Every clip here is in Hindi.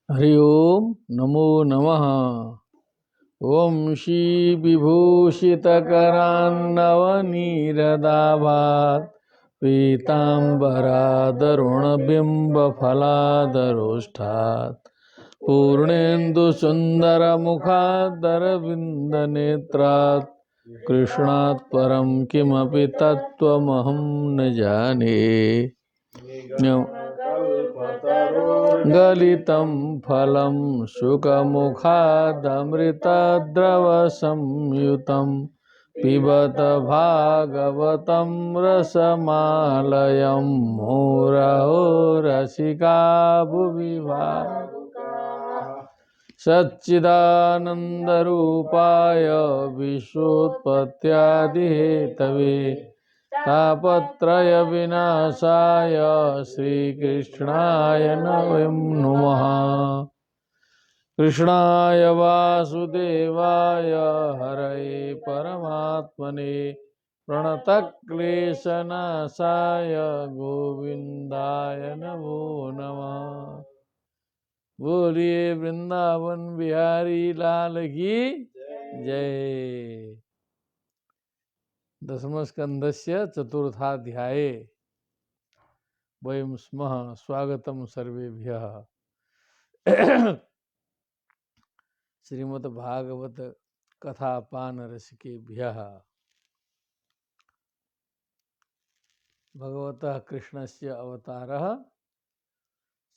हरि ओम नमो नमः। ओम श्री विभूषितकरान्नवनीरदाभात् पीताम्बरादरुणबिम्बफलादरोष्ठात् पूर्णेन्दुसुन्दरमुखादरविन्दनेत्रात् कृष्णात् परं किमपि तत्त्वमहं न जाने। गलितं फलं शुकमुखादमृतद्रवसंयुतं पिबत भागवतं रसमालयं मुहुरहो रसिका भुवि सच्चिदानन्दरूपाय विश्वोत्पत्त्यादिहेतवे तापत्रय विनाशाय श्रीकृष्णाय नमः। कृष्णाय वासुदेवाय हरये परमात्मने प्रणतक्लेशनाशाय गोविन्दाय नमो नमः। बोलिए वृंदावन बिहारी लाल की जय। दशमस्कंदस्य चतुर्थाध्याये वयं स्मः। स्वागतं सर्वेभ्यः। श्रीमद्भागवत कथापान रसिकेभ्यः। भगवतः कृष्णस्य अवतारः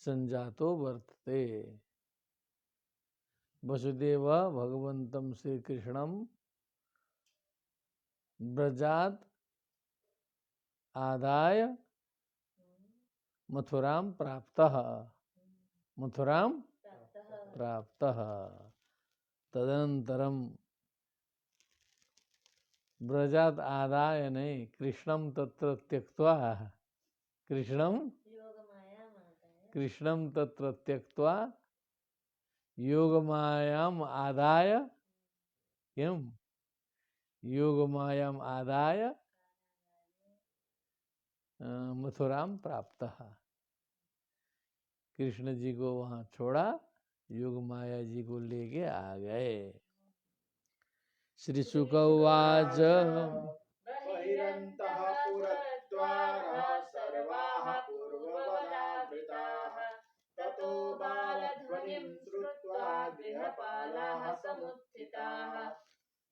संजातो वर्तते। वसुदेव भगवन्तं श्रीकृष्णं ब्रजात् आदाय मथुरां प्राप्तः। मथुरां प्राप्तः। तदनन्तरं ब्रजात् आदाय नहीं, कृष्णं तत्र त्यक्त्वा, कृष्णं तत्र त्यक्त्वा योगमायाम् आदाय, किं योगमायाम् आदाय मथुरां प्राप्तः। कृष्ण जी को वहाँ छोड़ा, योग माया जी को लेके आ गए। श्री शुक उवाच बहिरन्तः पुरद्वारः सर्वाः पूर्ववदावृताः ततो बालध्वनिं श्रुत्वा गृहपालाः समुत्थिताः।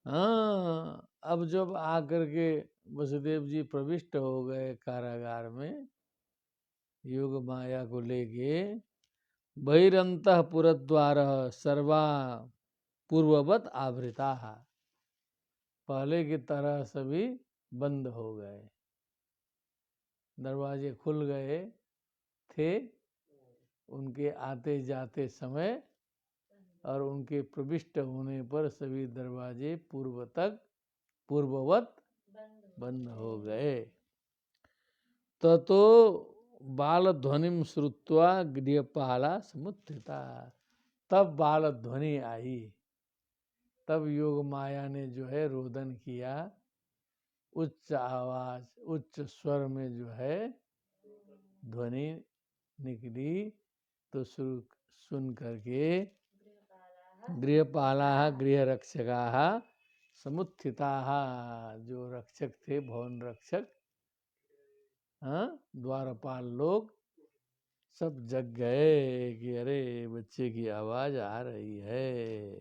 हाँ, अब जब आकर के वसुदेव जी प्रविष्ट हो गए कारागार में योग माया को लेके, बहिरंतः पुरद्वार सर्वा पूर्ववत आवृता, पहले की तरह सभी बंद हो गए। दरवाजे खुल गए थे उनके आते जाते समय, और उनके प्रविष्ट होने पर सभी दरवाजे पूर्ववत बंद हो गए। ततो बाल ध्वनिम श्रुत्वा गृहपाला समुत्थिता। तब बाल ध्वनि आई, तब योग माया ने जो है रोदन किया, उच्च आवाज उच्च स्वर में जो है ध्वनि निकली। तो सुन करके गृहपाला गृह रक्षका समुत्थिता, जो रक्षक थे भवन रक्षक, द्वारपाल लोग सब जग गए कि अरे बच्चे की आवाज आ रही है।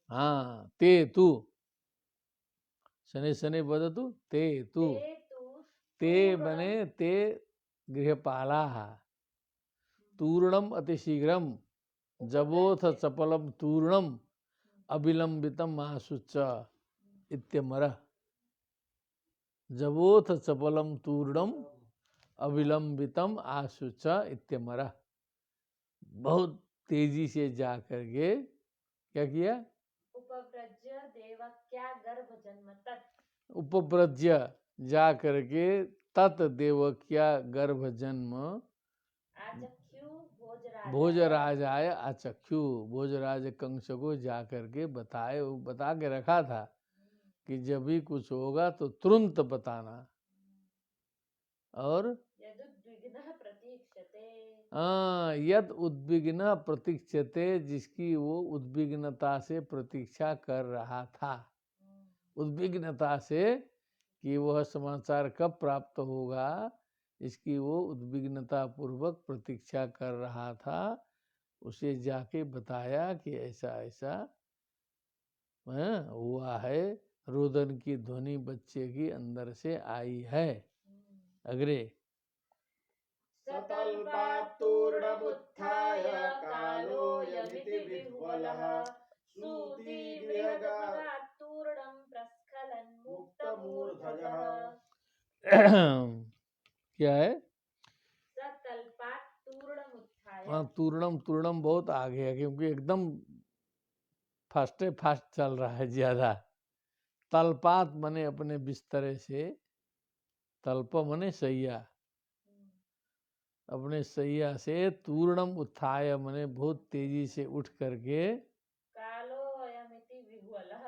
हाँ, ते तू शनि शनि बदतु ते तू, ते बने ते गृहपाला, तूर्णम अतिशीघ्रम, जबोथ चपलम तूर्णम अविलंबितम आशुच इत्यमरः। जबोथ चपलम तूर्णम अविलंबितम आशुच इत्यमरः। बहुत तेजी से जा करके क्या किया? उपव्रज्य देवक्या गर्भ जन्म तत्, उपव्रज्य जा करके तत् देवक्या गर्भ जन्म भोजराजाय अचक्षु, भोजराज कंस को जा करके बताए, बता के रखा था कि जब भी कुछ होगा तो तुरंत बताना। और यदुद्विग्नः प्रतीक्षते, यद उद्विग्न प्रतीक्षते, जिसकी वो उद्विग्नता से प्रतीक्षा कर रहा था, उद्विग्नता से कि वह समाचार कब प्राप्त होगा, इसकी वो उद्विग्नता पूर्वक प्रतीक्षा कर रहा था। उसे जाके बताया कि ऐसा ऐसा हुआ है, रोदन की ध्वनि बच्चे की अंदर से आई है। अग्रे सतल्पात्तूर्णमुत्थाय कालोऽयमिति विह्वलः सूतिगृहगमगात्तूर्णं प्रस्खलन् मुक्तमूर्धजः। क्या है? सतल्पात्तूर्णमुत्थाय, तूर्णम, तूर्णम बहुत आगे है क्योंकि एकदम फास्ट चल रहा है ज्यादा। तलपात मने अपने बिस्तरे से, तल्प मने सैया, अपने सैया से, तूर्णम उत्थाय मने बहुत तेजी से उठ करके, कालो अयमिति विह्वलः,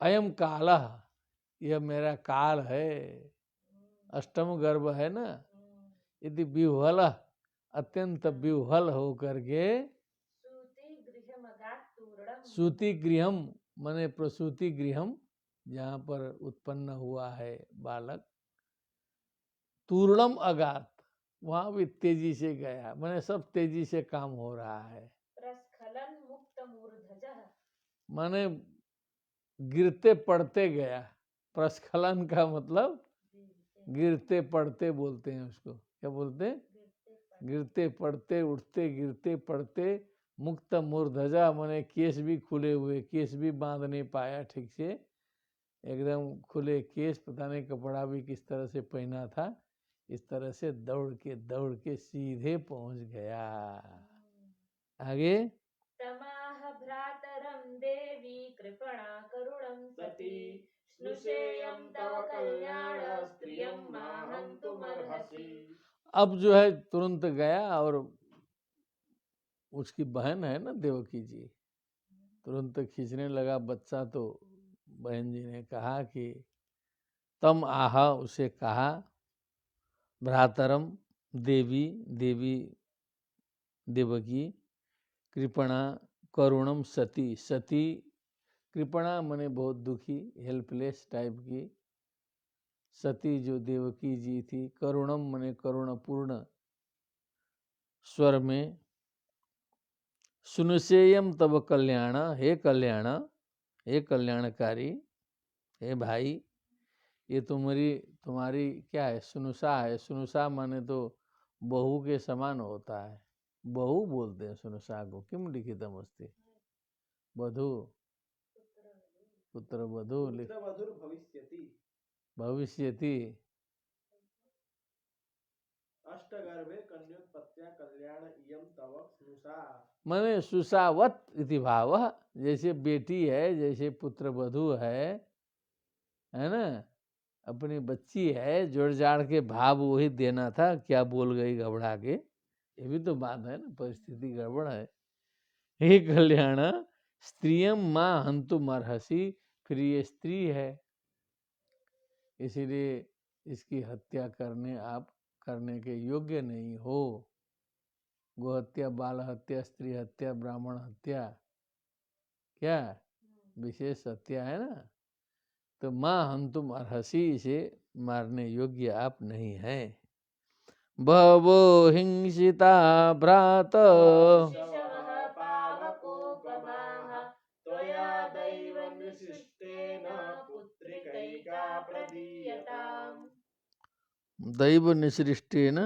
अयम कालः, यह मेरा काल है, अष्टम गर्भ है ना, यदि विह्वल, अत्यंत विह्वल हो करके, सूति गृहम मने प्रसूति गृहम, जहाँ पर उत्पन्न हुआ है बालक, तूर्णम अगात, वहां भी तेजी से गया, मैंने सब तेजी से काम हो रहा है। प्रस्खलन मुक्तमूर्धजः, माने गिरते पड़ते गया, प्रस्खलन का मतलब गिरते पड़ते बोलते हैं उसको, क्या बोलते हैं? गिरते पड़ते, उठते गिरते पड़ते, मुक्त मूर्धजा माने केस भी खुले हुए, केस भी बांध नहीं पाया ठीक से, एकदम खुले केस, पता नहीं कपड़ा भी किस तरह से पहना था, इस तरह से दौड़ के सीधे पहुंच गया। आगे तमाह भ्रातरं देवी कृपणा करुणं सती स्नुषेयं तव कल्याण स्त्रियं माहन्तुमर्हसि। अब जो है तुरंत गया, और उसकी बहन है ना देवकी जी, तुरंत खींचने लगा बच्चा, तो बहन जी ने कहा कि तम आह, उसे कहा, भ्रातरम देवी, देवी देवकी, कृपणा करुणम सती, सती कृपणा मने बहुत दुखी, हेल्पलेस टाइप की, सती जो देवकी जी थी, करुणम मने करुणपूर्ण स्वर में, सुनसेयम तब कल्याण, हे कल्याण, हे कल्याणकारी, हे भाई, ये तुम्हारी क्या है? सुनुसा है। सुनुसा माने तो बहू के समान होता है, बहू बोलते हैं सुनुसा को। किम लिखितम अस्ति? वधू, पुत्र वधू भविष्यति, अष्टगर्भे कन्योत्पत्त्या कल्याण इयं तव स्नुषा, माने सुसावत इति भाव, जैसे बेटी है, जैसे पुत्र वधू है ना, अपनी बच्ची है, जोड़ जाड़ के भाव वही देना था, क्या बोल गई घबरा के, ये भी तो बात है ना, परिस्थिति गड़बड़ है। हे कल्याण स्त्रियम माँ हंतुम अर्हसि, फिर ये स्त्री है, इसीलिए इसकी हत्या करने के योग्य नहीं हो। गोहत्या, बाल हत्या, स्त्री हत्या, ब्राह्मण हत्या, क्या विशेष हत्या है ना, तो माँ हंतुम अर्हसि, इसे मारने योग्य आप नहीं है। भवो हिंसिता भ्रात शिशवः पावकोपमाः त्वया दैव निसृष्टेन पुत्रिकैका प्रदीयताम्। दैव निसृष्टेन,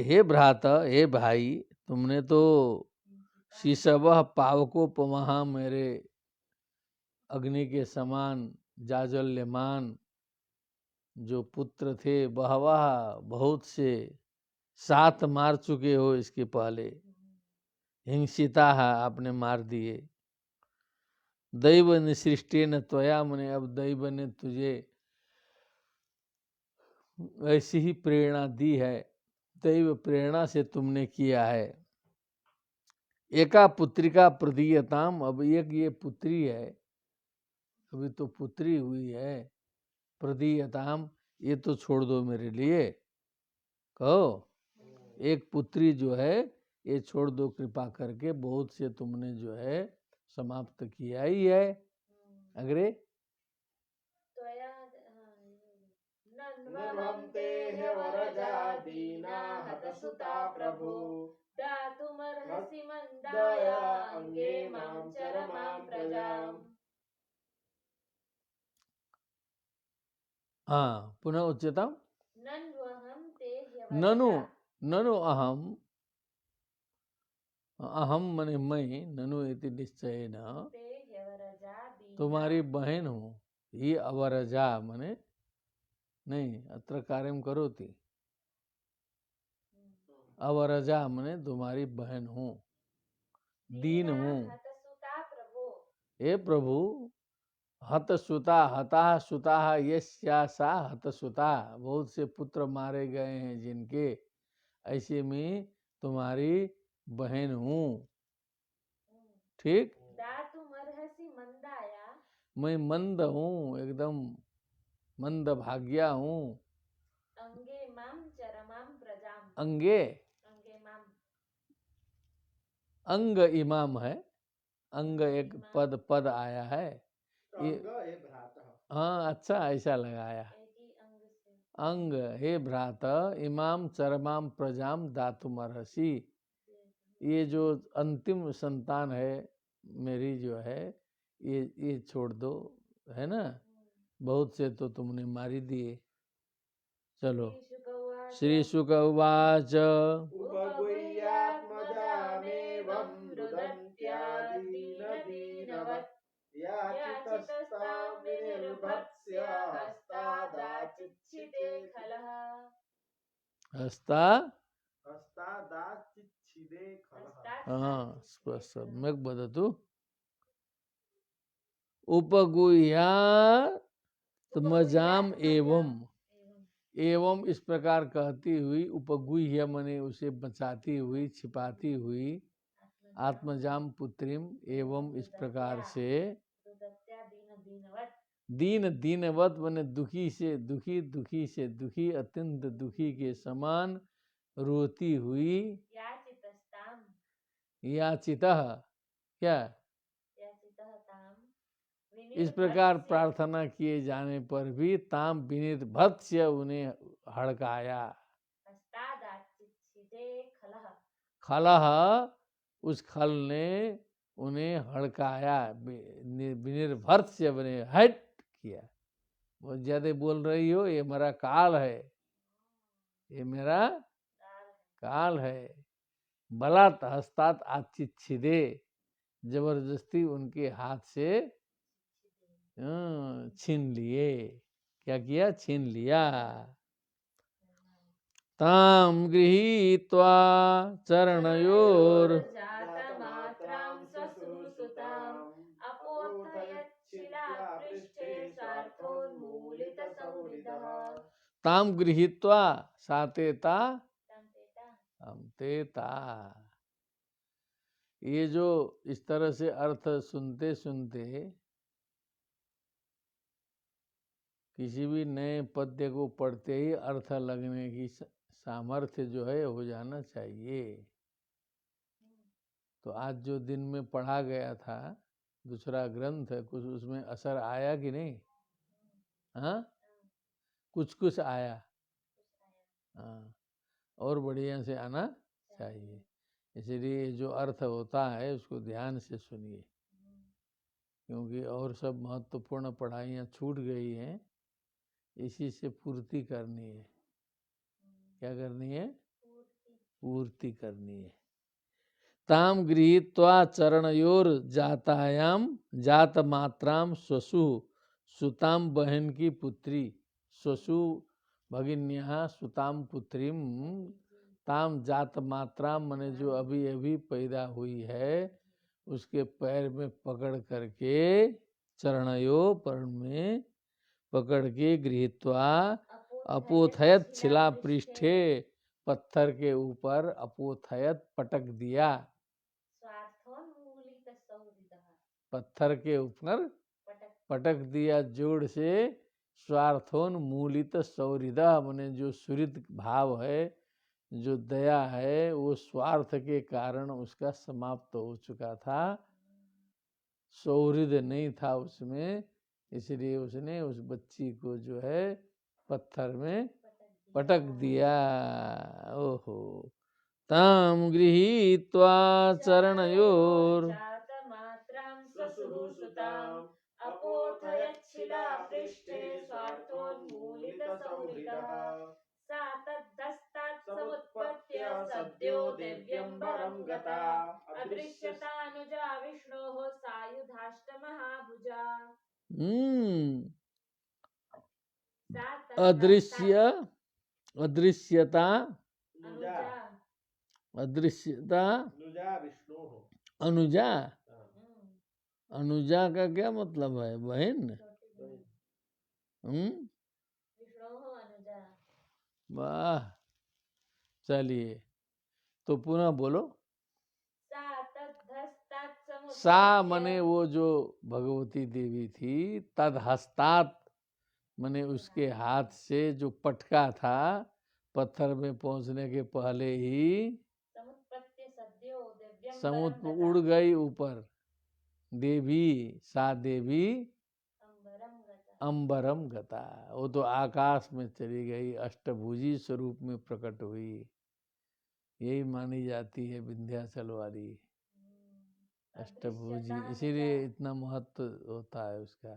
हे भ्रात, हे भाई, तुमने तो शिशवः पावकोपमाः, मेरे अग्नि के समान जाजल्यमान जो पुत्र थे, बहवह बहुत से, 7 मार चुके हो इसके पहले, हिंसिता आपने मार दिए। दैव निसृष्टेन त्वया, मने अब दैव ने तुझे ऐसी ही प्रेरणा दी है दैव प्रेरणा से तुमने किया है। एका पुत्रिका प्रदीयताम, अब एक ये पुत्री है, अभी तो पुत्री हुई है। प्रदीयताम, ये तो छोड़ दो मेरे लिए, कहो एक पुत्री जो है ये छोड़ दो कृपा करके, बहुत से तुमने जो है समाप्त किया ही है। अगरे नन्वं ते ह्यवरजा दीना हतसुता प्रभु दातुमर्हसि मन्दाया अंगे मां चरमां प्रजाम्। हाँ पुनः उच्यताम। नन्वहं ते ननु ह्यवरजा ननु अहम, अहम मने मैं, ननु इति निश्चयेन, ते ह्यवरजा दीना तुम्हारी बहन हूँ। ही अवरजा मने नहीं, अत्र कार्यम करोति, अवरजा मने तुम्हारी बहन हूँ, दीन हूँ। हतसुता प्रभु हे प्रभु, हतसुता, हता सुता यस्या सा हतसुता, बहुत से पुत्र मारे गए हैं जिनके, ऐसे में तुम्हारी बहन हूँ। ठीक, दातुमर्हसि मंदाया मैं मंद हूँ, एकदम मंद भाग्या हूँ। अंगे मां चरमां प्रजाम अंगे, अंगे मां अंग इमाम है, अंग एक पद पद आया है ये। अंग हे भ्रातः। हाँ अच्छा, ऐसा लगाया। एक ही अंग से अंग हे भ्रात इमाम चरमाम प्रजाम दातुमर्हसि, ये जो अंतिम संतान है मेरी जो है, ये छोड़ दो, है ना। बहुत से तो तुमने मारी दिए। चलो, श्री शुक उवाच उपगुह्यात्मजामेवं रुदन्त्यादीनदीनवत् याचितस्तां विनिर्भत्स्य हस्तादाचिच्छिते खलः। हस्ता, हस्तादाचिच्छिदे खलः। हाँ सम्यक वदतु। उपगुह्यात्मजाम एवं, एवं इस प्रकार कहती हुई, उपगुह्य मने उसे बचाती हुई, छिपाती हुई, आत्मजाम पुत्रिम, एवं इस प्रकार से, दीन दीनवत मने दुखी से दुखी, दुखी से दुखी, अत्यंत दुखी के समान रोती हुई, याचितः क्या, इस प्रकार प्रार्थना किए जाने पर भी ताम विनित भत्स्य उन्हें हड़काया। खलह, उस खल ने उन्हें हड़काया, विनिर्भत्स्य बने हट किया। बहुत ज्यादा बोल रही हो, ये मेरा काल है, ये मेरा काल है। बलात् हस्तात आचिच्छिदे, जबरदस्ती उनके हाथ से छीन लिए। क्या किया, छीन लिया। ताम गृहीत्वा चरणयोर जातमात्रां स्वसुसुताम् अपोथयच्छिलापृष्ठे स्वार्थोन्मूलितसंहृदः। ताम गृहीत्वा सातेता हम तेता। ये जो इस तरह से अर्थ सुनते सुनते किसी भी नए पद्य को पढ़ते ही अर्थ लगने की सामर्थ्य जो है हो जाना चाहिए। तो आज जो दिन में पढ़ा गया था दूसरा ग्रंथ है, कुछ उसमें असर आया कि नहीं? हाँ, कुछ कुछ आया। हाँ, और बढ़िया से आना चाहिए। इसलिए जो अर्थ होता है उसको ध्यान से सुनिए, क्योंकि और सब महत्वपूर्ण पढ़ाइयाँ छूट गई हैं, इसी से पूर्ति करनी है। क्या करनी है? पूर्ति करनी है। ताम गृहीत्वा चरणयोर जातायाम जात मात्राम स्वसु, सुताम बहन की पुत्री, स्वसु भगिन्या सुताम पुत्रीम, ताम जात मात्राम मने जो अभी अभी पैदा हुई है, उसके पैर में पकड़ करके, चरणयो पैर में पकड़ के, गृहीत्वा अपोथयत छिला पृष्ठे, पत्थर के ऊपर अपोथयत पटक दिया। स्वार्थोन्मूलित सौहृदः पत्थर के ऊपर पटक पटक दिया जोड़ से। स्वार्थोन्मूलित सौहृदः माने जो सुहृद भाव है, जो दया है, वो स्वार्थ के कारण उसका समाप्त हो चुका था। सौहृद नहीं था उसमें, इसलिए उसने उस बच्ची को जो है पत्थर में पटक दिया। ओहो। ताम गृहीत्वा चरणयोर जातमात्रां स्वसुहृसुताम् अपोथयच्छिलापृष्ठे स्वार्थोन्मूलितसौहृदः सा तद्धस्तात् समुत्पत्य सद्यो दिव्यम्बरं गता अदृश्यतानुजा विष्णोः सायुधाष्टमहाभुजा सा अदृश्य अदृश्यता नुजा अदृश्यता नुजा विष्णु हो। अनुजा। अनुजा का क्या मतलब है? बहन। विष्णोः अनुजा। वाह। चलिए तो पुनः बोलो। सा तद्धस्तात् सा समुत्पत्य मने वो जो भगवती देवी थी, तदहस्तात मने उसके हाथ से जो पटका था पत्थर में पहुंचने के पहले ही समुत्पत्य सद्यो दिव्यम्बरं समुद्र गता उड़ गई ऊपर। देवी, सा देवी अम्बरं गता अंबरम गता, वो तो आकाश में चली गई, अष्टभुजी स्वरूप में प्रकट हुई। यही मानी जाती है विंध्याचल वाली अष्टभुजी, इसीलिए इतना महत्व होता है उसका।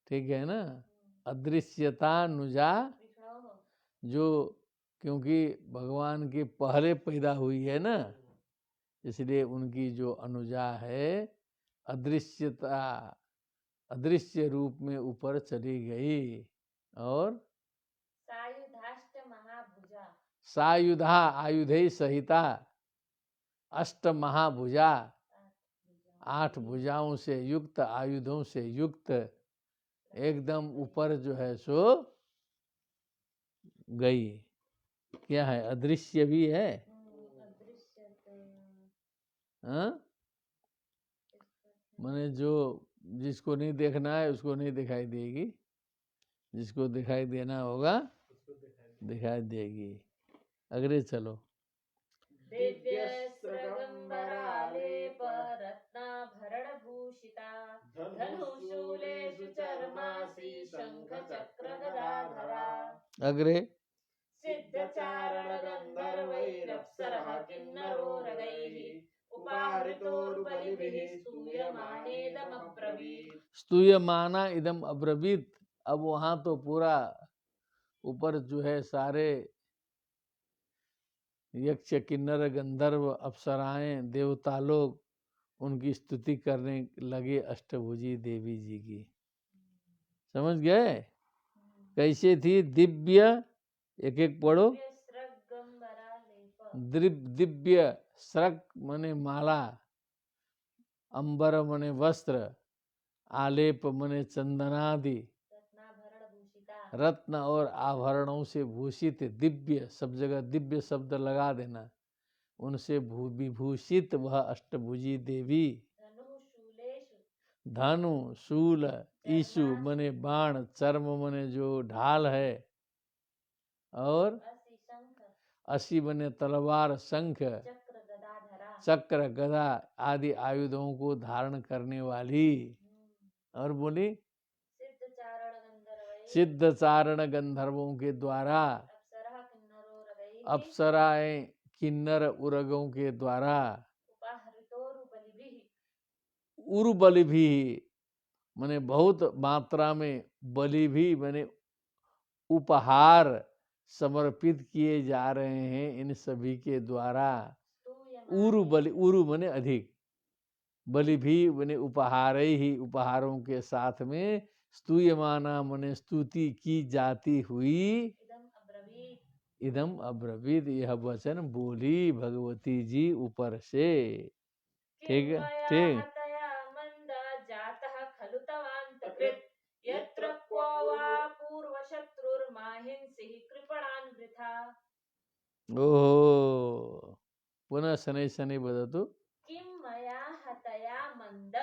ठीक है ना। अदृश्यता नुजा विष्णोः जो, क्योंकि भगवान के पहले पैदा हुई है ना, इसलिए उनकी जो अनुजा है अदृश्यता, अदृश्य रूप में ऊपर चली गई। और सायुधाष्टमहाभुजा सायुधा आयुधे सहिता, अष्ट महाभुजा, 8 भुजाओं से युक्त, आयुधों से युक्त, एकदम ऊपर जो है सो गई। क्या है? अदृश्य भी है। हाँ? माने जो जिसको नहीं देखना है उसको नहीं दिखाई देगी, जिसको दिखाई देना होगा दिखाई देगी। अगले चलो। दिव्यस्रगम्बरालेपरत्नाभरणभूषिता धनुशूलेषु चर्मासि शङ्खचक्रगदाधरा अग्रे। सिद्धचारणगन्धर्वैरप्सरः किन्नरोरगैः उपाहृतोर्बलिभिः स्तूयमानेदमब्रवीत् स्तूयमाना इदम अब्रवीत। अब वहां तो पूरा ऊपर जो है सारे यक्ष किन्नर गंधर्व अप्सराएं देवता लोग उनकी स्तुति करने लगे अष्टभुजी देवी जी की। समझ गए? कैसे थी? दिव्य, एक एक पढ़ो। दिव्य स्रग मने माला, अंबर मने वस्त्र, आलेप मने चंदनादि, रत्न और आभरणों से भूषित, दिव्य, सब जगह दिव्य शब्द लगा देना, उनसे विभूषित वह अष्टभुजी देवी। धनु शूल, ईशु मने बाण, चर्म मने जो ढाल है, और असी मने तलवार, शंख, चक्र गदा आदि आयुधों को धारण करने वाली। और बोली सिद्ध चारण गंधर्वों के द्वारा, अप्सराएं किन्नर उरगों के द्वारा, उर्बलि भी माने बहुत मात्रा में, बलि भी माने उपहार समर्पित किए जा रहे हैं इन सभी के द्वारा। उरु बलि, उरु माने अधिक, बलि भी माने उपहार ही, उपहारों के साथ में स्तूयमाना माने स्तुति की जाती हुई। इदम अब्रवीत, यह वचन बोली भगवती जी ऊपर से। ठीक है? ठीक। यत्र क्व वा पूर्वशत्रुर्माहिंसिः कृपणान् वृथा ओहो पुनः शनै शनै वदतु किं मया हतया मंद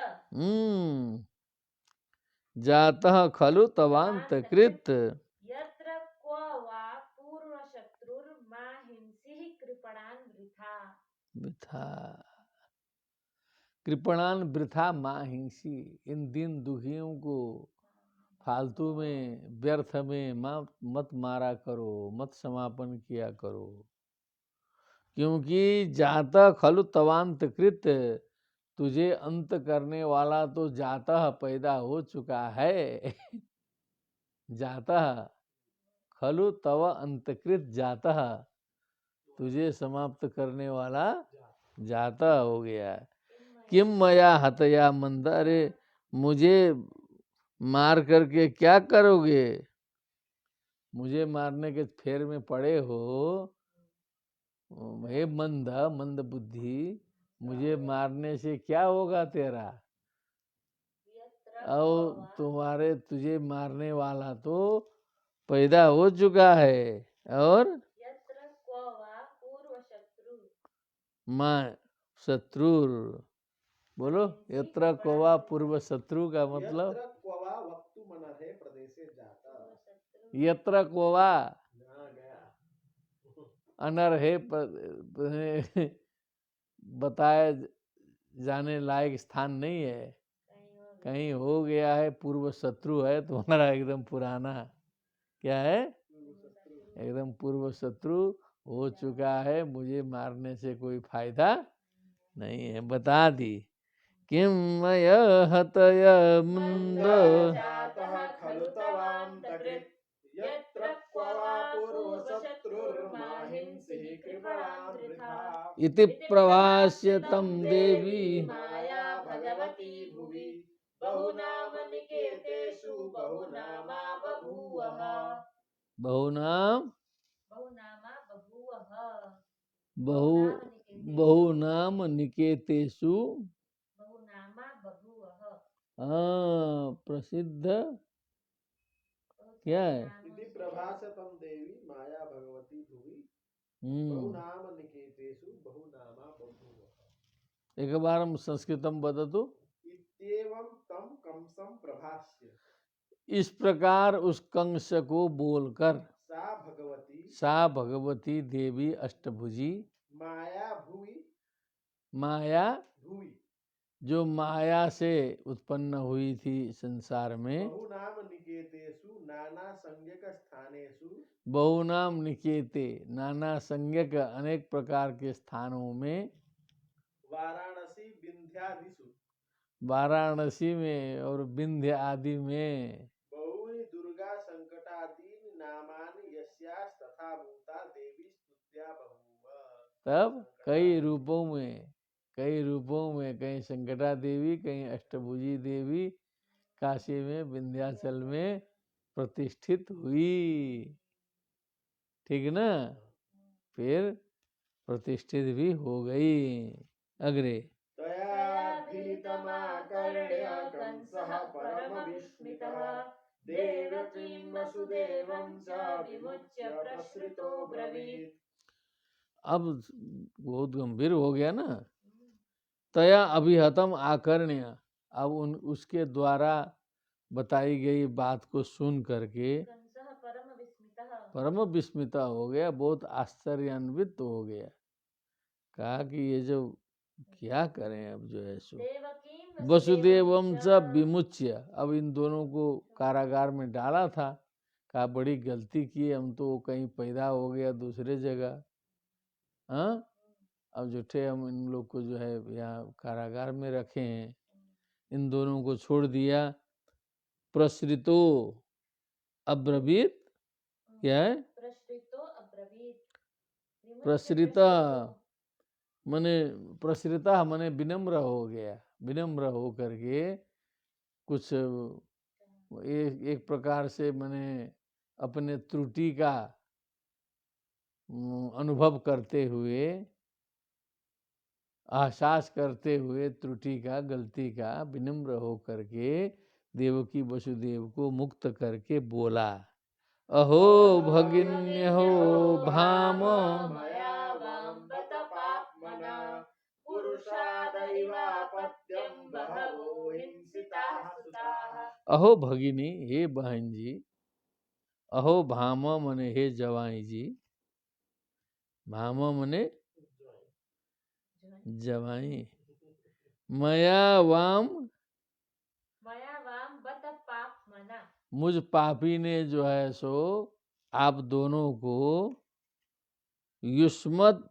जातः खलु तवान्तकृत् यत्र क्व वा पूर्वशत्रुर्मा हिंसीः कृपणान् वृथा। वृथा कृपणान वृथा माँ हिंसी। इन दीन दुखियों को फालतू में व्यर्थ में मत मारा करो, मत समापन किया करो, क्योंकि जाता खलु तवांत कृत, तुझे अंत करने वाला तो जाता पैदा हो चुका है। जाता खलु तव अंतकृत जाता, तुझे समाप्त करने वाला जाता हो गया। किम मया हतया मंद, अरे मुझे मार करके क्या करोगे, मुझे मारने के फेर में पड़े हो, हे मंद बुद्धि, मुझे मारने से क्या होगा तेरा, और तुझे मारने वाला तो पैदा हो चुका है। और यत्र क्व वा पूर्वशत्रु माँ शत्रुर, बोलो यत्र कोवा पूर्व शत्रु का मतलब यत्र क्ववा वक्तु मनर्हे प्रदेशे जाता। यत्र कोवा यहाँ गया। अनर्हे बताए जाने लायक स्थान नहीं है, कहीं हो गया है, पूर्व शत्रु है तुम्हारा एकदम पुराना, क्या है एकदम पूर्व शत्रु हो चुका है, मुझे मारने से कोई फायदा नहीं है। बता दी किम मय हतय मंद जातः खलु तवान्तकृत् यत्र क्व वा पूर्वशत्रुर्मा हिंसीः कृपणान् वृथा। इति प्रभाष्य तम देवी माया भगवती भुवि बहुनाम निकेतेषु बहुनामा बभूवः। बहुनाम बहुनामा बभूवः। बहुनाम निकेतेषु बहुनामा बभूवः। प्रसिद्ध क्या है, इति प्रभासतम देवी माया भगवती भुवि बहुनाम निकेतेषु बहुनामा बभूवः। एक बार हम संस्कृतम वदतु। इत्येवं तम कंसं प्रभाष्य, इस प्रकार उस कंस को बोलकर सा भगवती देवी अष्टभुजी माया भुवि माया भुवि जो माया से उत्पन्न हुई थी संसार में, बहुनाम निकेतेषु नाना संज्ञक स्थानेषु बहुनाम निकेते नाना संज्ञक अनेक प्रकार के स्थानों में, वाराणसी विंध्यादिषु वाराणसी में और विंध्य आदि में, बहूनि दुर्गा संकटादीनि नामानि यस्यास् तथा भूता देवी स्तुत्या बभूव। तब कई रूपों में कहीं संकटा देवी, कहीं अष्टभुजी देवी काशी में विंध्याचल में प्रतिष्ठित हुई, ठीक ना, फिर प्रतिष्ठित भी हो गई। अग्रे तया भीतमाकर्ण्य कंसः परमविस्मितः देवकीं वसुदेवं च विमुच्य प्रसृतो ब्रवीत्। अब बहुत गंभीर हो गया ना। तया अभिहतम आकर्ण्य, अब उसके द्वारा बताई गई बात को सुन करके परम विस्मिता हो गया, बहुत आश्चर्यान्वित हो गया। कहा कि ये जो क्या करें अब जो है सो, वसुदेवम च विमुच्य, अब इन दोनों को कारागार में डाला था, कहा बड़ी गलती की, हम तो कहीं पैदा हो गया दूसरे जगह, हाँ अब झूठे हम इन लोग को जो है यहाँ कारागार में रखे हैं, इन दोनों को छोड़ दिया। प्रसृतो अब्रवीत, क्या है प्रसृता, मने प्रसृता मने विनम्र हो गया, विनम्र हो करके कुछ एक प्रकार से मने अपने त्रुटि का अनुभव करते हुए, आश्वास करते हुए त्रुटि का, गलती का विनम्र हो करके देवकी वसुदेव को मुक्त करके बोला, अहो भगिन्यो भाम मया अपत्यं बहवो हिंसिताः सुताः। अहो भगिनी, हे बहन जी, अहो भामा मने हे जवाई जी, भामा मने जवाई, मया वाम मया वाम बत पाप मना। मुझ पापी ने जो है सो आप दोनों को युष्मत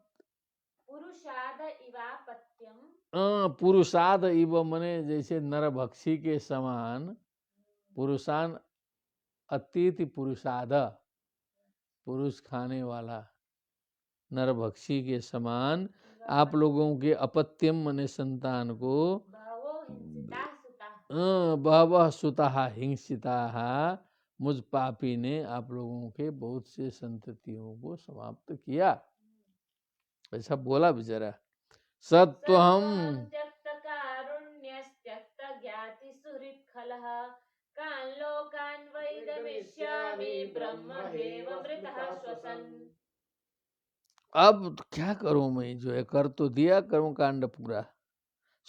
पुरुषाद इवापत्यम। पुरुषाद इव मने जैसे नरभक्षी के समान, पुरुषान अतिथि पुरुषाद, पुरुष खाने वाला, नरभक्षी के समान आप लोगों के अपत्यम मने संतान को बहवो हिंसिताः सुताः। बहवः सुतः हिंसिताः, मुझ पापी ने आप लोगों के बहुत से संततियों को समाप्त किया, ऐसा बोला बेचारा। सत्वहम त्यक्त कारुण्यस्त्यक्त ज्ञाति सुहृत् खलः कान् लोकान् वै गमिष्यामि ब्रह्महेव मृतः श्वसन्। अब क्या करूं मैं, जो है कर तो दिया कर्म कांड पूरा।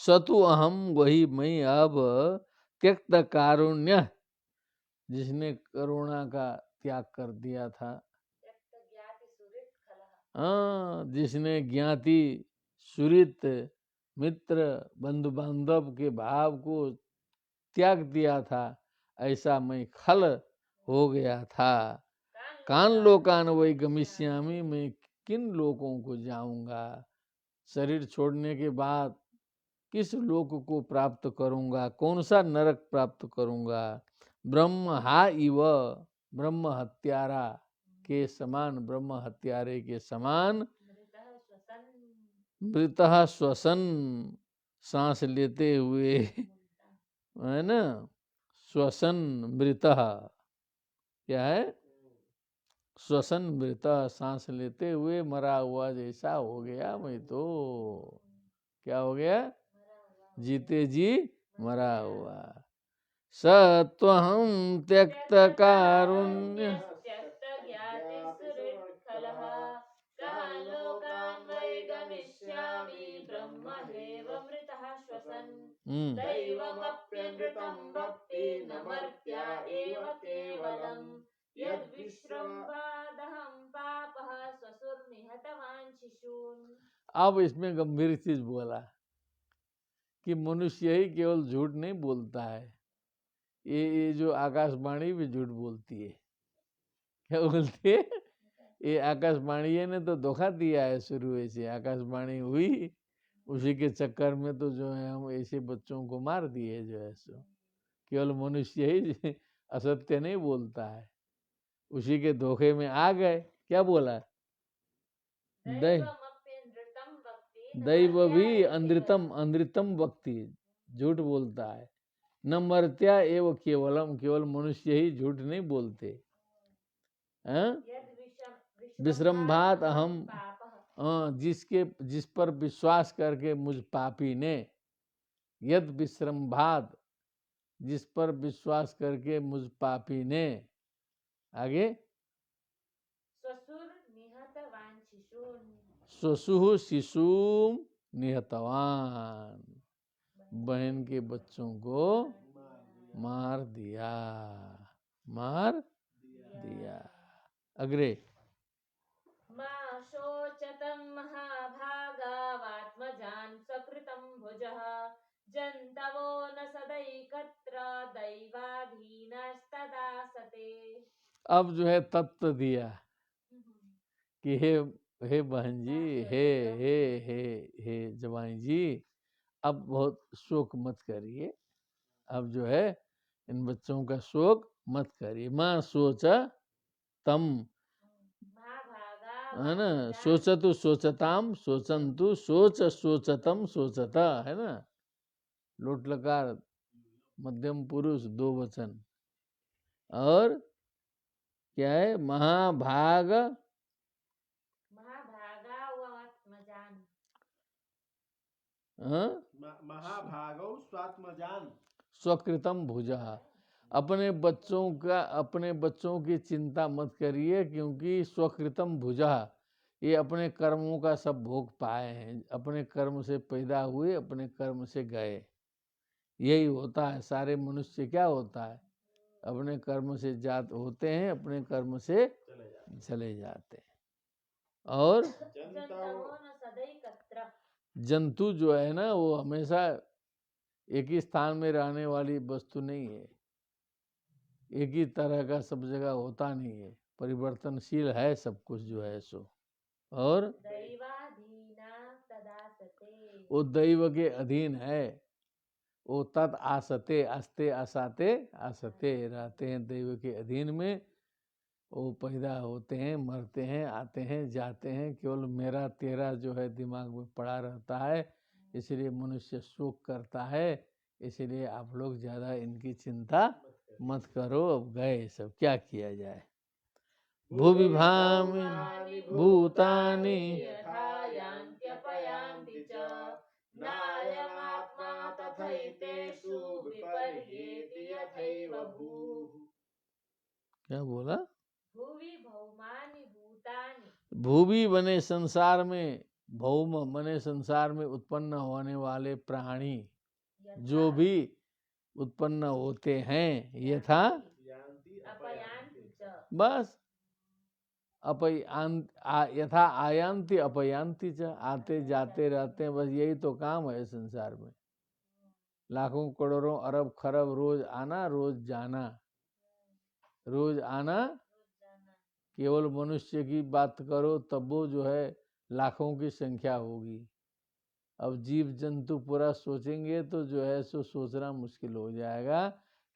सतु अहम, वही मैं अब, त्यक्त कारुण्य, जिसने करुणा का त्याग कर दिया था, त्यक्त ज्ञाति सुहृत् खलः। जिसने ज्ञाति सुहृत मित्र बंधु बांधव के भाव को त्याग दिया था, ऐसा मैं खल हो गया था। कान लोकान वही गमिष्यामि, मैं किन लोगों को जाऊंगा, शरीर छोड़ने के बाद किस लोक को प्राप्त करूंगा, कौन सा नरक प्राप्त करूंगा। ब्रह्म हा इव, ब्रह्म हत्यारा के समान, ब्रह्म हत्यारे के समान, मृतः श्वसन्। मृतः श्वसन, सांस लेते हुए, है ना, श्वसन मृतः, क्या है, श्वसन मृतः, सांस लेते हुए मरा हुआ जैसा हो गया मैं तो। क्या हो गया, जीते जी मरा हुआ। सत्वहम त्यक्त कारुण्य, त्यक्त ज्ञाति सुहृत् खलः कान् लोकान् वै गमिष्यामि ब्रह्महेव मृतः श्वसन्। दैवमप्यनृतं वक्ति न मर्त्या एव केवलम् यद्विश्रम्भादहं पापः स्वसुर्निहतवान् शिशून्। अब इसमें गंभीर चीज बोला कि मनुष्य ही केवल झूठ नहीं बोलता है, ये जो आकाशवाणी भी झूठ बोलती है। क्या बोलती है, ये आकाशवाणी ने तो धोखा दिया है शुरू से। आकाशवाणी हुई, उसी के चक्कर में तो जो है हम ऐसे बच्चों को मार दिए जो है सो। केवल मनुष्य ही असत्य नहीं बोलता है, उसी के धोखे में आ गए। क्या बोला, दैवमप्यनृतं वक्ति दैव भी अनृतम, अनृतम वक्ति, झूठ बोलता है। न मर्त्या एव केवलम, केवल मनुष्य ही झूठ नहीं बोलते हैं। विश्रम्भात अहम, जिस पर विश्वास करके मुझ पापी ने, यद विश्रम्भात, जिस पर विश्वास करके मुझ पापी ने, आगे स्वसुर निहतवान् शिशून्। स्वसुः शिशुम निहतवान, बहन के बच्चों को मार दिया, मार दिया। अग्रे, मा शोचतं महाभागावात्मजान् सकृतं भुजः जन्तवो न सदैकत्र दैवाधीनस्तदा सते। अब जो है तत्व दिया कि हे बहन जी, हे जवाई जी, अब बहुत शोक मत करिए, अब जो है इन बच्चों का शोक मत करिए। माँ सोचा तम, है ना, सोचतु सोचताम, सोचंतु, सोच सोचतम सोचता, है ना, लोट लकार मध्यम पुरुष दो वचन। और क्या है, महाभाग, महाभागावात्मजान्, महाभागौ स्वात्मजान, स्वकृतम भुजा, अपने बच्चों की चिंता मत करिए, क्योंकि स्वकृतम भुजा, ये अपने कर्मों का सब भोग पाए हैं, अपने कर्म से पैदा हुए, अपने कर्म से गए। यही होता है, सारे मनुष्य क्या होता है, अपने कर्म से जात होते हैं, अपने कर्म से चले जाते चले जाते हैं। और जनताओं न सदैकत्र। जंतु जो है ना, वो हमेशा एक ही स्थान में रहने वाली वस्तु नहीं है, एक ही तरह का सब जगह होता नहीं है, परिवर्तनशील है सब कुछ जो है सो। और दैवाधीना तदासते। वो दैव के अधीन है, वो तत् आसते, आस्ते आसाते आसते रहते हैं दैव के अधीन में। वो पैदा होते हैं, मरते हैं, आते हैं, जाते हैं, केवल मेरा तेरा जो है दिमाग में पड़ा रहता है, इसलिए मनुष्य शोक करता है। इसलिए आप लोग ज़्यादा इनकी चिंता मत करो, अब गए सब, क्या किया जाए। भुवि भामि भूतानि यथा यान्त्यपयान्ति च नायमात्मा तथैतेषु विपर्येति यथैव भूः। क्या बोला, भुवि भौमानि भूतानि। भूवि बने संसार में, भौम बने संसार में उत्पन्न होने वाले प्राणी जो भी उत्पन्न होते हैं, यथा यान्ति अपयान्ति च। बस यथा आयांति अपयांति च, आते जाते रहते हैं, बस यही तो काम है संसार में। लाखों करोड़ों अरब खरब रोज आना रोज जाना, रोज आना। केवल मनुष्य की बात करो तब वो जो है लाखों की संख्या होगी। अब जीव जंतु पूरा सोचेंगे तो जो है सो सोचना मुश्किल हो जाएगा,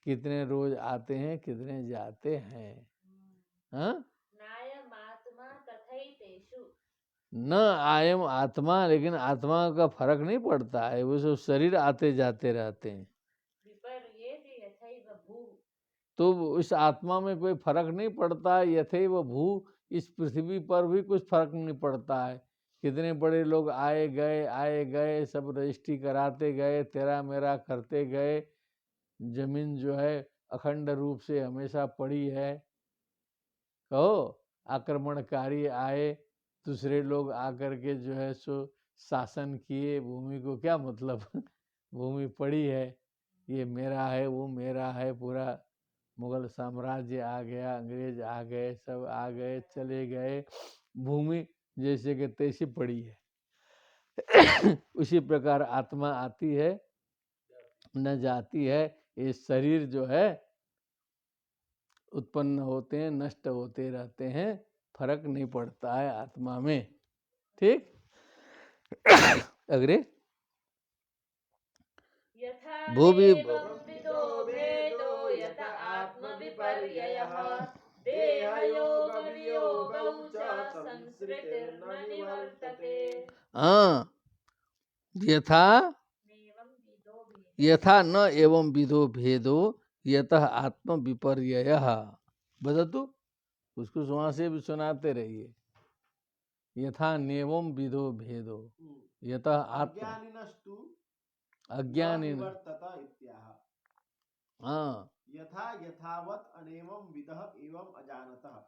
कितने रोज आते हैं, कितने जाते हैं। हाँ, नायमात्मा तथैतेषु। न आयम आत्मा, लेकिन आत्मा का फर्क नहीं पड़ता है, वो सब शरीर आते जाते रहते हैं। विपर्येति यथैव भूः। तो इस आत्मा में कोई फर्क नहीं पड़ता है, यथैव भू, इस पृथ्वी पर भी कुछ फर्क नहीं पड़ता है। कितने बड़े लोग आए गए, सब रजिस्ट्री कराते गए, तेरा मेरा करते गए, जमीन जो है अखंड रूप से हमेशा पड़ी है। कहो आक्रमणकारी आए, दूसरे लोग आकर के जो है सो शासन किए, भूमि को क्या मतलब भूमि पड़ी है, ये मेरा है, वो मेरा है, पूरा मुगल साम्राज्य आ गया, अंग्रेज आ गए, सब आ गए, चले गए, भूमि जैसे कि तैसी पड़ी है। उसी प्रकार आत्मा आती है न जाती है। ये शरीर जो है उत्पन्न होते हैं, नष्ट होते रहते हैं, फर्क नहीं पड़ता है आत्मा में। ठीक, अग्रे यथा भूवि एवं विदो भेदो यत आत्मविपर्ययः देहयोगवियोगौ च संसृतिर्न निवर्तते। हाँ, यथा नैवं विदो भेदो। यथा न एवं विदो भेदो यतः आत्म विपर्ययः। बता तू, उसको वहां से भी सुनाते रहिए। यथा नेवम विदो भेदो यतः आत्म अज्ञानिनस्तु अज्ञानी। निवर्तत इत्याह। हाँ यथा यथावत अनेवं विदः एवं अजानतः।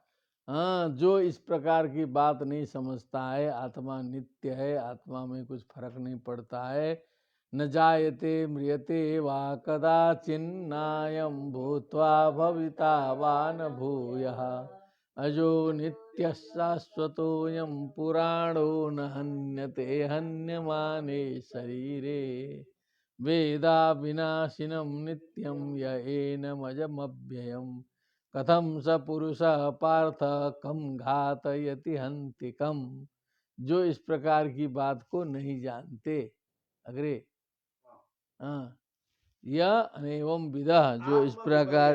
हाँ, जो इस प्रकार की बात नहीं समझता है, आत्मा नित्य है, आत्मा में कुछ फर्क नहीं पड़ता है, न जायते म्रियते वा कदाचिन्नायं भूत्वा भविता वा न भूयः अजो नित्यः शाश्वतोऽयं पुराणो न हन्यते हन्यमाने शरीरे वेदा विनाशिनं नित्यं य एनमजमव्ययम् कथम स पुरुष पार्थ कम घातयति हंतिकम। जो इस प्रकार की बात को नहीं जानते। अग्रे हाँ, यह अनेवम विदा, जो इस प्रकार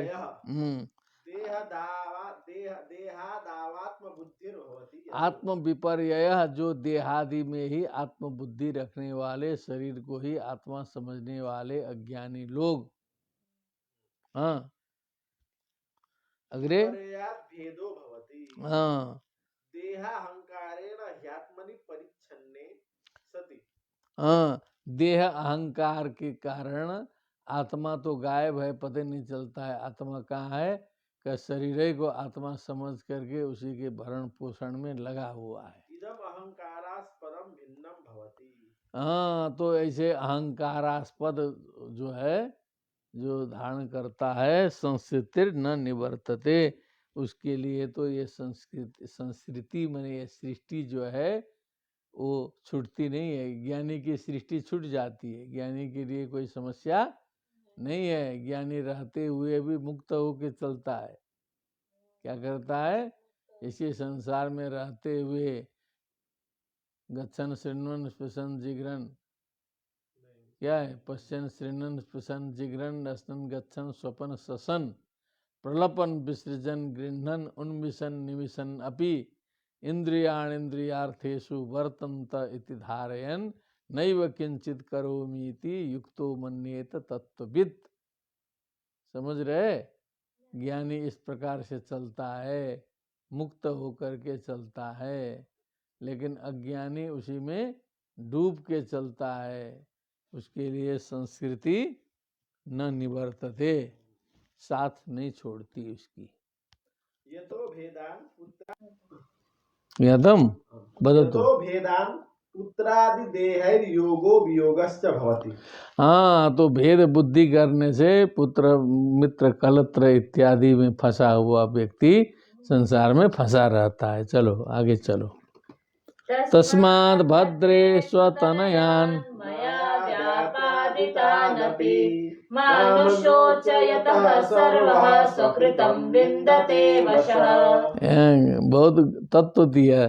देहादावात्म बुद्धि होती। आत्म विपर्यय, जो देहादि में ही आत्म बुद्धि रखने वाले, शरीर को ही आत्मा समझने वाले अज्ञानी लोग। हाँ, अग्रे भेदो भवति। हाँ, देहाहंकारेण ह्यात्मनि परिच्छन्ने सति। हाँ, देह अहंकार के कारण आत्मा तो गायब है, पता नहीं चलता है आत्मा कहाँ है, का शरीर को आत्मा समझ करके उसी के भरण पोषण में लगा हुआ है। इदम हाँ, तो ऐसे अहंकारास्पद जो है, जो धारण करता है, संस्कृतिर न निवर्तते, उसके लिए तो ये संस्कृति माने ये सृष्टि जो है वो छूटती नहीं है। ज्ञानी की सृष्टि छूट जाती है, ज्ञानी के लिए कोई समस्या नहीं है। ज्ञानी रहते हुए भी मुक्त होके चलता है। क्या करता है? इसी संसार में रहते हुए गच्छन शृण्वन स्पृशन जिग्रन, क्या है? पश्चन शृण्वन स्पृशन जिग्रन रसन गच्छन स्वपन ससन प्रलपन विसृजन गृह्णन उन्मिशन निमिशन अपि इंद्रियार्थेषु वर्तन्त इति धारयन नैव किंचित करोमीति युक्तो मन्येत तत्त्वविद। समझ रहे? ज्ञानी इस प्रकार से चलता है, मुक्त होकर के चलता है, लेकिन अज्ञानी उसी में डूब के चलता है। उसके लिए संस्कृति न निवर्तते, साथ नहीं छोड़ती उसकी। यतो भेदान यादम बदतो। यतो भेदान पुत्रादि देहैर्योगो वियोगश्च भवति। हाँ, तो भेद बुद्धि करने से पुत्र मित्र कलत्र इत्यादि में फंसा हुआ व्यक्ति संसार में फंसा रहता है। चलो आगे चलो। तस्माद् भद्रे स्वतनयान् मया व्यापादितानपि मानुषोचयतः सर्वः स्वकृतं विन्दते वशः। बहुत तत्व दिया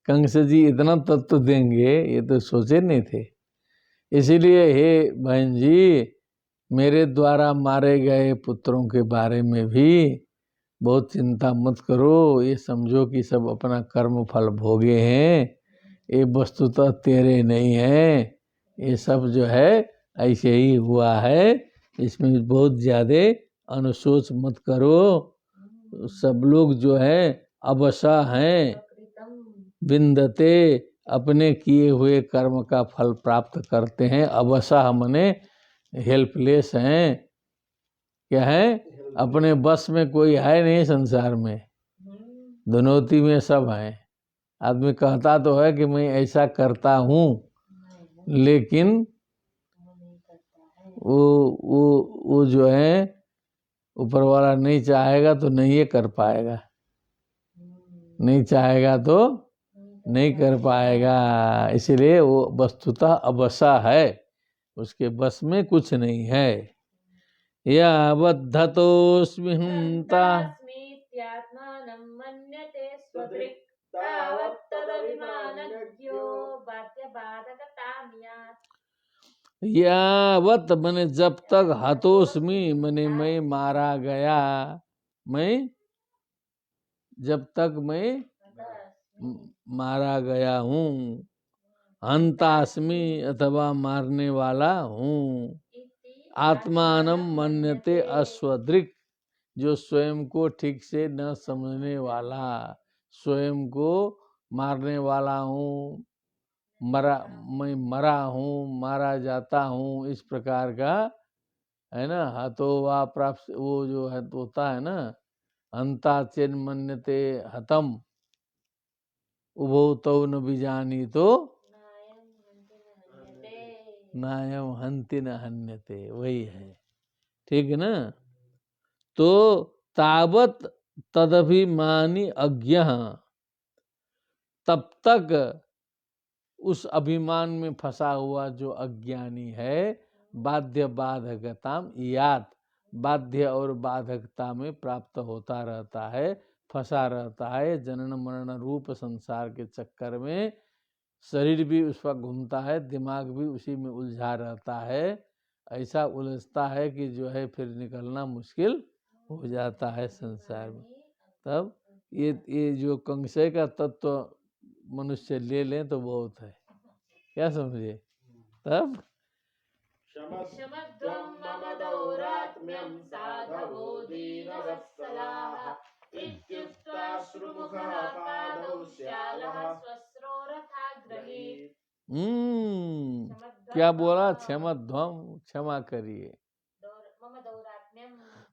कंस जी, इतना तत्व देंगे ये तो सोचे नहीं थे। इसीलिए हे बहन जी, मेरे द्वारा मारे गए पुत्रों के बारे में भी बहुत चिंता मत करो। ये समझो कि सब अपना कर्म फल भोगे हैं, ये वस्तुतः तेरे नहीं है। ये सब जो है ऐसे ही हुआ है, इसमें बहुत ज़्यादा अनुशोच मत करो। सब लोग जो है अवसा हैं, विन्दते, अपने किए हुए कर्म का फल प्राप्त करते हैं। अवसा मने हेल्पलेस हैं। क्या है? अपने बस में कोई है नहीं संसार में, धनौती में सब हैं। आदमी कहता तो है कि मैं ऐसा करता हूँ, लेकिन वो जो है ऊपर वाला नहीं चाहेगा तो नहीं ये कर पाएगा, नहीं चाहेगा तो नहीं कर पाएगा। इसलिए वो वस्तुतः अवसा है, उसके बस में कुछ नहीं है। या बद्धतोस्मि हंता स्मीत्यात्मानं मन्यते स्वदृक् तावत् तदभिमानज्ञो बाध्यबाधकतां यात्। यावत मने जब तक, हतोस्मि मने मैं मारा गया, मैं जब तक मैं मारा गया हूँ, हंतास्मि अथवा मारने वाला हूँ। आत्मानं मन्यते अस्वदृक्, जो स्वयं को ठीक से न समझने वाला, स्वयं को मारने वाला हूँ, मैं मरा हूँ, मारा जाता हूँ, इस प्रकार का है ना। हतो वा प्राप्त, वो जो है होता है ना, हंता चेन मन्यते हतम उभौ तौ न बीजानी तो नायम हंति न हन्यते, वही है। ठीक है ना। तो तावत तदभिमानी अज्ञ, तब तक उस अभिमान में फंसा हुआ जो अज्ञानी है, बाध्य बाधकताम यात, बाध्य और बाधकता में प्राप्त होता रहता है, फंसा रहता है। जनन मरण रूप संसार के चक्कर में शरीर भी उस पर घूमता है, दिमाग भी उसी में उलझा रहता है। ऐसा उलझता है कि जो है फिर निकलना मुश्किल हो जाता है संसार में। तब ये जो कंशय का तत्व मनुष्य ले लें तो बहुत है। क्या समझे? तब शमद्वं मम दौरात्म्यं साधवो दीनवत्सलाः इत्युक्त्वा श्रुमुखः पादौ श्यालः स्वस्रो रथाग्रहीत्। क्या बोला? क्षमध्वम, क्षमा करिए, मम दौरात्म्यं,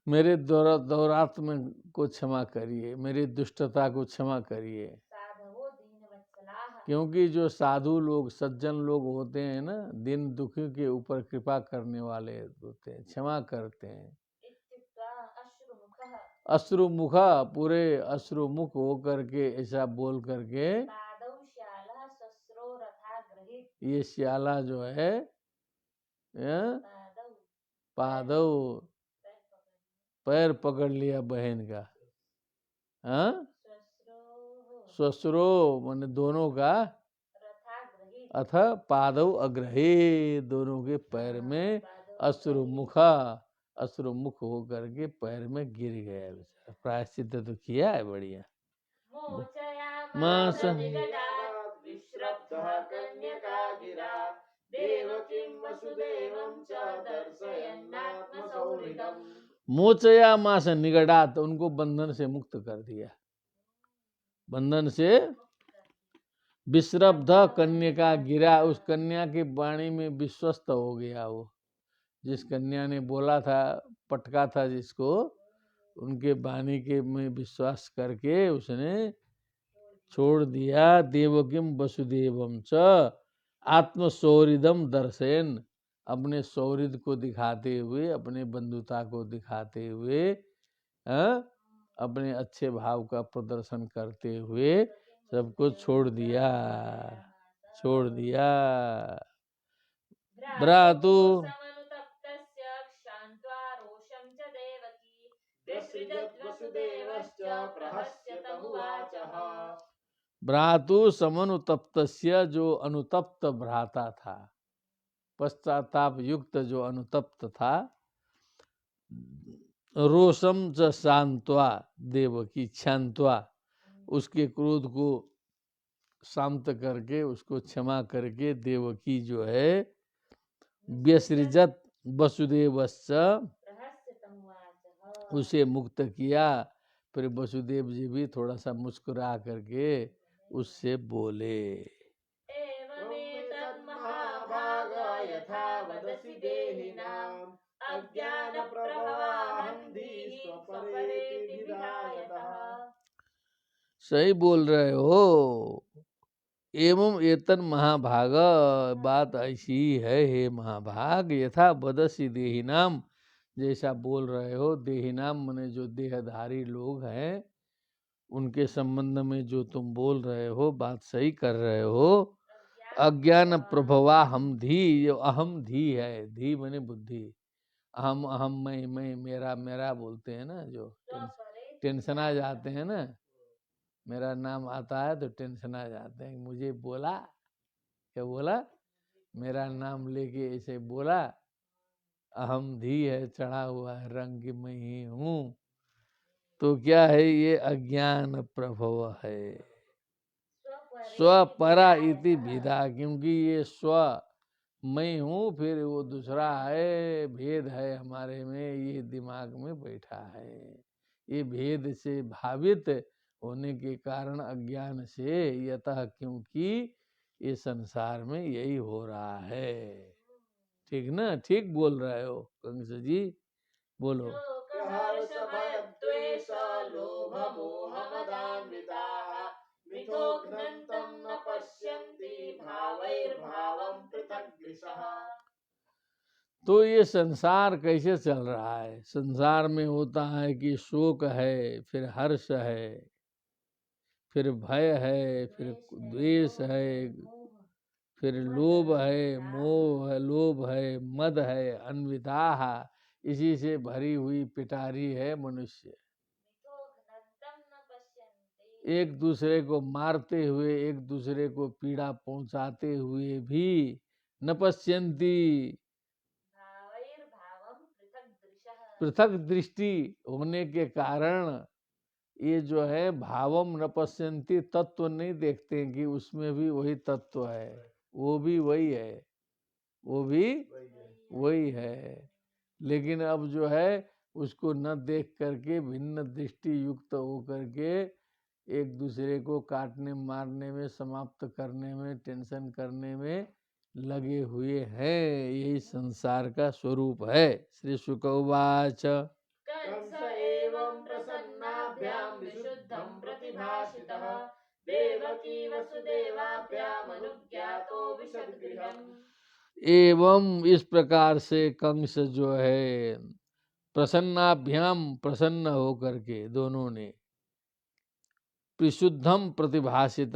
मेरे दौरात्म्य को क्षमा करिए, मेरी दुष्टता को क्षमा करिए। साधवो दीनवत्सलाः, क्योंकि जो साधु लोग सज्जन लोग होते हैं ना, दिन दुखी के ऊपर कृपा करने वाले होते हैं, क्षमा करते हैं। अश्रुमुखा, पूरे अश्रुमुख होकर के ऐसा बोल करके, ये श्याला जो है पादव, पैर पकड़ लिया बहन का, हाँ, ससुरो माने दोनों का, अथ पादव अग्रहे, दोनों के पैर में अश्रुमुखा, अश्रुमुख होकर के पैर में गिर गया बेचारा। प्रायश्चित तो किया है बढ़िया। मास विश्रब्धः कन्यका गिरा देवकीं वसुदेवं च दर्शयन्नात्मसौहृदम्। मोचया मास निगडात, उनको बंधन से मुक्त कर दिया, बंधन से। विश्रब्ध कन्यका गिरा, उस कन्या की वाणी में विश्वस्त हो गया वो, जिस कन्या ने बोला था, पटका था जिसको, उनके वाणी के में विश्वास करके उसने छोड़ दिया। देवकीम वसुदेवम च आत्मसौहृदम दर्शयन, अपने सौहृद को दिखाते हुए, अपने बंधुता को दिखाते हुए, अपने अच्छे भाव का प्रदर्शन करते हुए सबको छोड़ दिया, छोड़ दिया। भ्रातु भ्रातु समनुतप्तस्य, जो अनुतप्त भ्राता था, पश्चाताप युक्त जो अनुतप्त था, रोषम च शांत्वा देवकी, शांत्वा, उसके क्रोध को शांत करके, उसको क्षमा करके, देवकी जो है व्यसृजत वसुदेवश्च, उसे मुक्त किया। फिर वसुदेव जी भी थोड़ा सा मुस्कुरा करके उससे बोले, यथा वदसि देहिनाम् अज्ञानप्रभवाहन्धि स्वपरेति विधायतः। सही बोल रहे हो। एवं एतन महाभाग, बात ऐसी है हे महाभाग, यथा वदसि देहिनाम, जैसा बोल रहे हो, देहिनाम मने जो देहधारी लोग हैं, उनके संबंध में जो तुम बोल रहे हो, बात सही कर रहे हो। अज्ञान प्रभवा हम धी, जो अहम धी है, धी मने बुद्धि, अहम अहम मैं मेरा मेरा बोलते हैं ना, जो टेंशन आ जाते हैं ना, मेरा नाम आता है तो टेंशन आ जाते हैं, मुझे बोला, क्या बोला, मेरा नाम लेके ऐसे बोला, अहम धी है, चढ़ा हुआ है रंग की मैं ही हूँ, तो क्या है, ये अज्ञान प्रभव है। स्वपरा इति भेदा, क्योंकि ये स्व मैं हूँ, फिर वो दूसरा है, भेद है हमारे में, ये दिमाग में बैठा है। ये भेद से भावित होने के कारण, अज्ञान से, यतः क्योंकि ये संसार में यही हो रहा है। ठीक ना, ठीक बोल रहे हो कंस जी, बोलो। न पश्यन्ति भावैर्भावं पृथग्दृशः। तो ये संसार कैसे चल रहा है? संसार में होता है कि शोक है, फिर हर्ष है, फिर भय है, फिर द्वेष है, फिर लोभ है, मोह है, लोभ है, मद है, अन्विताः, इसी से भरी हुई पिटारी है मनुष्य। एक दूसरे को मारते हुए, एक दूसरे को पीड़ा पहुंचाते हुए भी न पश्यन्ति, पृथक दृष्टि होने के कारण ये जो है भावम न पश्यन्ति, तत्व नहीं देखते कि उसमें भी वही तत्व है, वो भी वही है, वो भी वही है, लेकिन अब जो है उसको न देख करके भिन्न दृष्टि युक्त होकर के एक दूसरे को काटने मारने में, समाप्त करने में, टेंशन करने में लगे हुए हैं। यही संसार का स्वरूप है। श्री शुक उवाच कंस एवं प्रसन्नाभ्यां विशुद्धं प्रतिभाषितः देवकी देवकी वसुदेवाभ्यामनुज्ञातो विशद्गृहम्। एवं इस प्रकार से कंस जो है प्रसन्नाभ्याम प्रसन्न होकर के दोनों ने विशुद्धम प्रतिभाषित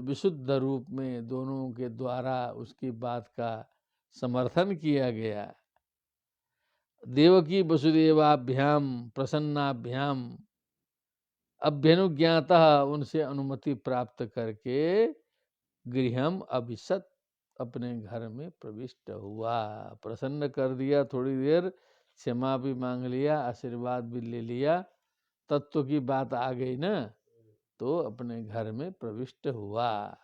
विशुद्ध रूप में दोनों के द्वारा उसकी बात का समर्थन किया गया। देवकी वसुदेवाभ्याम प्रसन्नाभ्याम अभ्यनुज्ञात उनसे अनुमति प्राप्त करके गृहम अभिशत अपने घर में प्रविष्ट हुआ। प्रसन्न कर दिया, थोड़ी देर क्षमा भी मांग लिया, आशीर्वाद भी ले लिया, तत्व की बात आ गई ना, तो अपने घर में प्रविष्ट हुआ।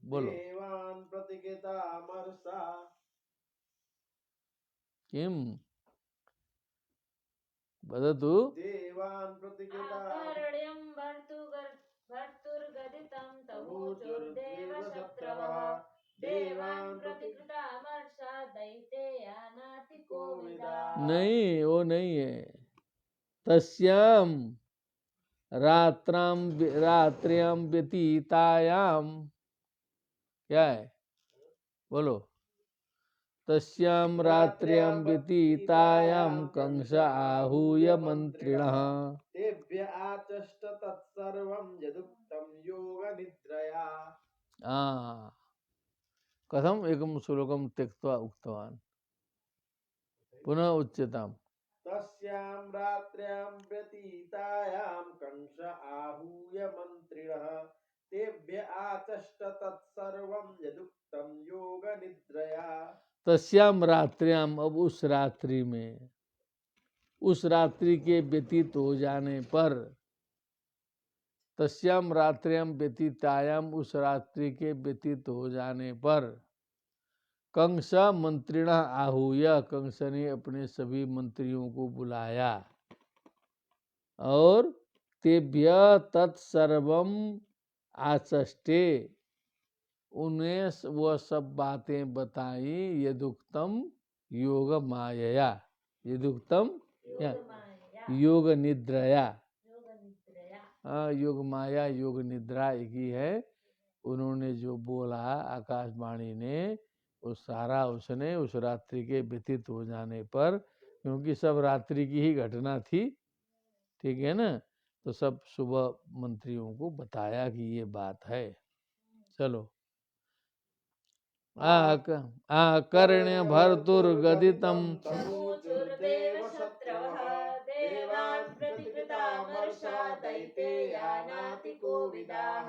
बोलो देवान् प्रतिगतामर्षा किम वदतु। देवान् प्रतिगता आकर्ण्यं भर्तुर्गदितं तमूचुर्देवशत्रवः देवान् प्रतिकृतामर्षा दैतेयानाति कोविदाः। नहीं, वो नहीं है। तस्याम रात्र्याम व्यतीतायाम, क्या है बोलो। तस्याम रात्र्याम व्यतीतायाम कंस आहूय मंत्रिणः तेभ्य आचष्ट तत्सर्वं यदुक्तं योगनिद्रया। कथम एकम श्लोकम त्यक्त्वा उक्तवान् पुनः उच्यताम्। तस्यां रात्र्यां व्यतीतायां कंस आहूय मंत्रिणः तेभ्य आचष्ट तत्सर्वं यदुक्तं योगनिद्रया। तस्याम रात्र्याम, अब उस रात्रि में, उस रात्रि के व्यतीत हो जाने पर, तस्याम रात्र्याम व्यतीतायाम, उस रात्रि के व्यतीत हो जाने पर, कंस मंत्रिण आहूय, कंस ने अपने सभी मंत्रियों को बुलाया और तेभ्य तत्सर्वम आचष्टे, उन्हें वह सब बातें बताई, यदुक्तम योग मायया, यदुक्तम योग निद्रया। हाँ, योग माया योग निद्रा एक ही है। उन्होंने जो बोला आकाशवाणी ने, वो सारा उसने उस रात्रि के व्यतीत हो जाने पर, क्योंकि सब रात्रि की ही घटना थी, ठीक है ना, तो सब सुबह मंत्रियों को बताया कि ये बात है। चलो, आकर्ण्य भर्तुर्गदितं तमूचुर्देवशत्रवः देवान् प्रतिकृतामर्षा दैतेयानाति कोविदाः।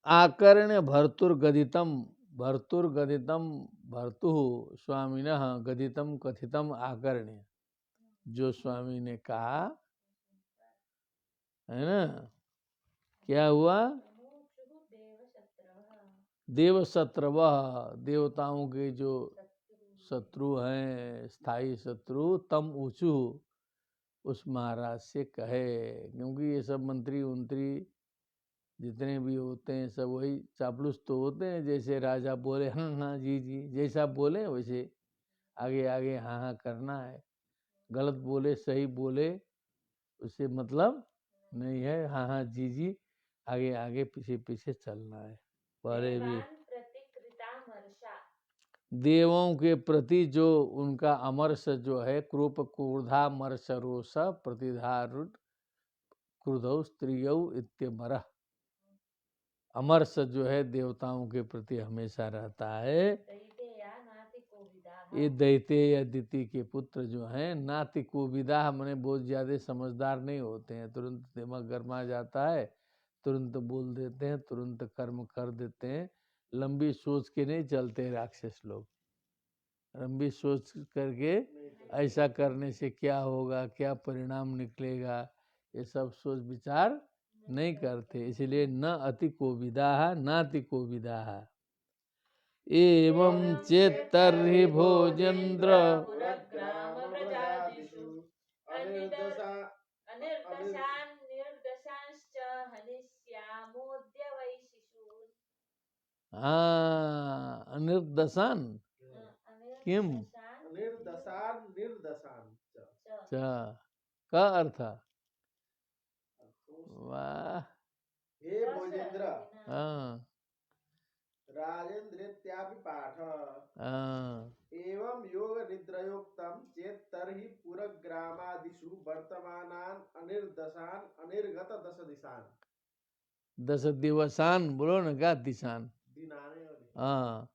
आकर्ण्य भर्तुर्गदितं, भर्तुर्गदितं, भर्तु स्वामिनः, गदितं कथितम आकर्ण्य, जो स्वामी ने कहा है ना, क्या हुआ। देवशत्रव, देवताओं के जो शत्रु हैं, स्थायी शत्रु, तम ऊँचू, उस महाराज से कहे, क्योंकि ये सब मंत्री उंत्री जितने भी होते हैं सब वही चापलूस तो होते हैं। जैसे राजा बोले हाँ हाँ जी जी, जैसा बोले वैसे आगे आगे हाँ हाँ करना है। गलत बोले सही बोले उससे मतलब नहीं है, हाँ हाँ जी जी, आगे आगे पीछे पीछे चलना है। पहले भी देवों के प्रति जो उनका अमर्ष जो है, क्रूप क्रोधा मर्ष रोष प्रतिधारुट क्रुधौ स्त्रियौ इत्यमरः, अमर्ष जो है देवताओं के प्रति हमेशा रहता है। ये दैतेय अदिति के पुत्र जो हैं, नाति कोविदा, मैंने बहुत ज्यादा समझदार नहीं होते हैं, तुरंत दिमाग गरमा जाता है, तुरंत बोल देते हैं, तुरंत कर्म कर देते हैं, लंबी सोच के नहीं चलते राक्षस लोग। लंबी सोच करके ऐसा करने से क्या होगा, क्या परिणाम निकलेगा, ये सब सोच विचार नहीं करते, इसलिए न अति कोविदा नाति कोविदा। एवं चेतर्हि भोजेन्द्र अनिर्दशान किम का अर्थ। वाह, हे भोजेन्द्र हाँ राजेन्द्रेत्यापि पाठ हाँ एवं योग निद्रयोक्तम चेत तर्हि पुरग्रामादिषु वर्तमानान अनिर्दशान अनिर्गत दश दिशान 10 दिवसान बोलो ना, क्या दिशान? दिनाने वाली हाँ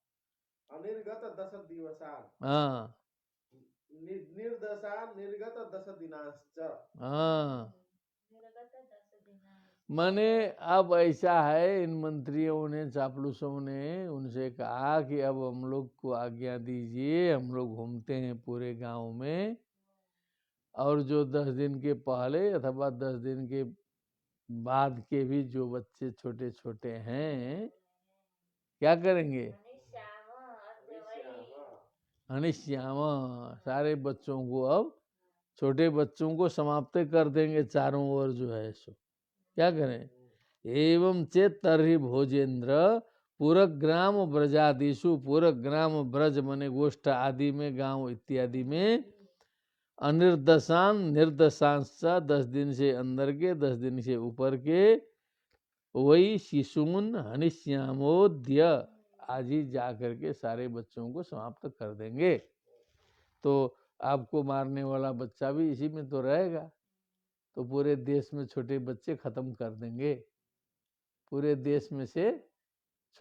अनिर्गत दश दिवसान हाँ निर्दशान निर्गत दश दिनाश्च हाँ। निर्गत 10 दिनांश। माने अब ऐसा है, इन मंत्रियों ने, चापलूसों ने उनसे कहा कि अब हम लोग को आज्ञा दीजिए, हम लोग घूमते हैं पूरे गांव में, और जो 10 दिन के पहले अथवा 10 दिन के बाद के भी जो बच्चे छोटे छोटे हैं, क्या करेंगे? श्याम अद्वैत हनिश्यामा, सारे बच्चों को अब, छोटे बच्चों को समाप्त कर देंगे चारों ओर जो है सो। क्या करें? एवं चेत तर्हि भोजेन्द्र पूरग्राम ब्रजादिषु, पूरग्राम ब्रज मने गोष्ठ आदि में, गांव इत्यादि में, अनिर्दशान निर्दशांश, 10 दिन से अंदर के 10 दिन से ऊपर के, वही शिशुन हनिश्यामोद्य, आज ही जा करके सारे बच्चों को समाप्त कर देंगे। तो आपको मारने वाला बच्चा भी इसी में तो रहेगा, तो पूरे देश में छोटे बच्चे खत्म कर देंगे, पूरे देश में से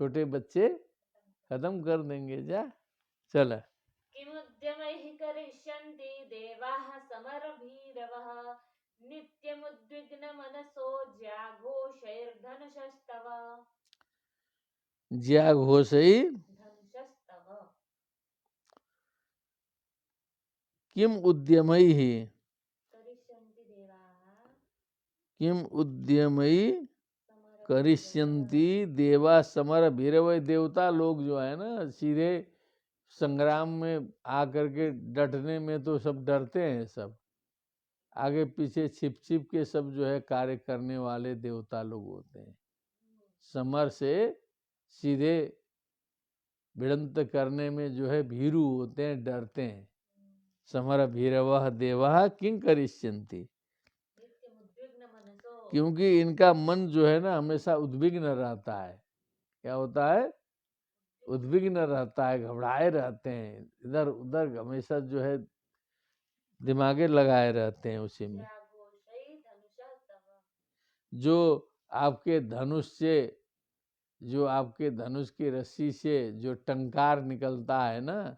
छोटे बच्चे खत्म कर देंगे। जा चल। किमुद्यमैः करिष्यन्ति देवाः समरभीरवः नित्यमुद्विग्नमनसो ज्याघोषैर्धनुषस्तव ज्या घोषई धनुषस्तव किम उद्यमई, करिष्यन्ति देवाः किम उद्यमई समरभीरवः करिष्यन्ति देवा समर भीरव, देवता लोग जो है ना, सीधे संग्राम में आकर के डटने में तो सब डरते हैं, सब आगे पीछे छिप छिप के सब जो है कार्य करने वाले देवता लोग होते हैं। समर से सीधे भिड़ंत करने में जो है भीरु होते हैं, डरते हैं। समर भीरवः देवा किं करिष्यन्ति, नित्यमुद्विग्नमनसो क्योंकि इनका मन जो है ना हमेशा उद्विग्न रहता है। क्या होता है? उद्विग्न रहता है, घबराए रहते हैं, इधर उधर हमेशा जो है दिमागे लगाए रहते हैं उसी में। ज्याघोषै धनुषस्तव जो आपके धनुष से, जो आपके धनुष की रस्सी से जो टंकार निकलता है ना,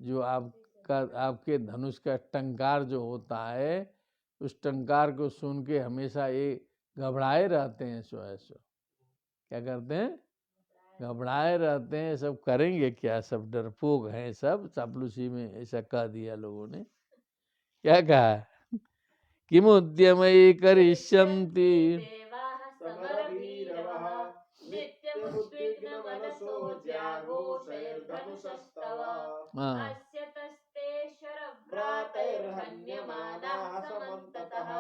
जो आपके धनुष का टंकार जो होता है, उस टंकार को सुन के हमेशा ये घबराए रहते हैं। सो ऐसो क्या करते हैं? घबराए रहते हैं। सब करेंगे क्या? सब डरपोक हैं, सब चापलूसी में ऐसा कह दिया लोगों ने। क्या कहा? किमुद्यमैः करिष्यन्ति देवाः समरभीरवः नित्यमुद्विग्नमनसो ज्याघोषैर्धनुषस्तव हाँ अस्य तस्ते शरभ्रातैर्हन्यमानाः समन्ततः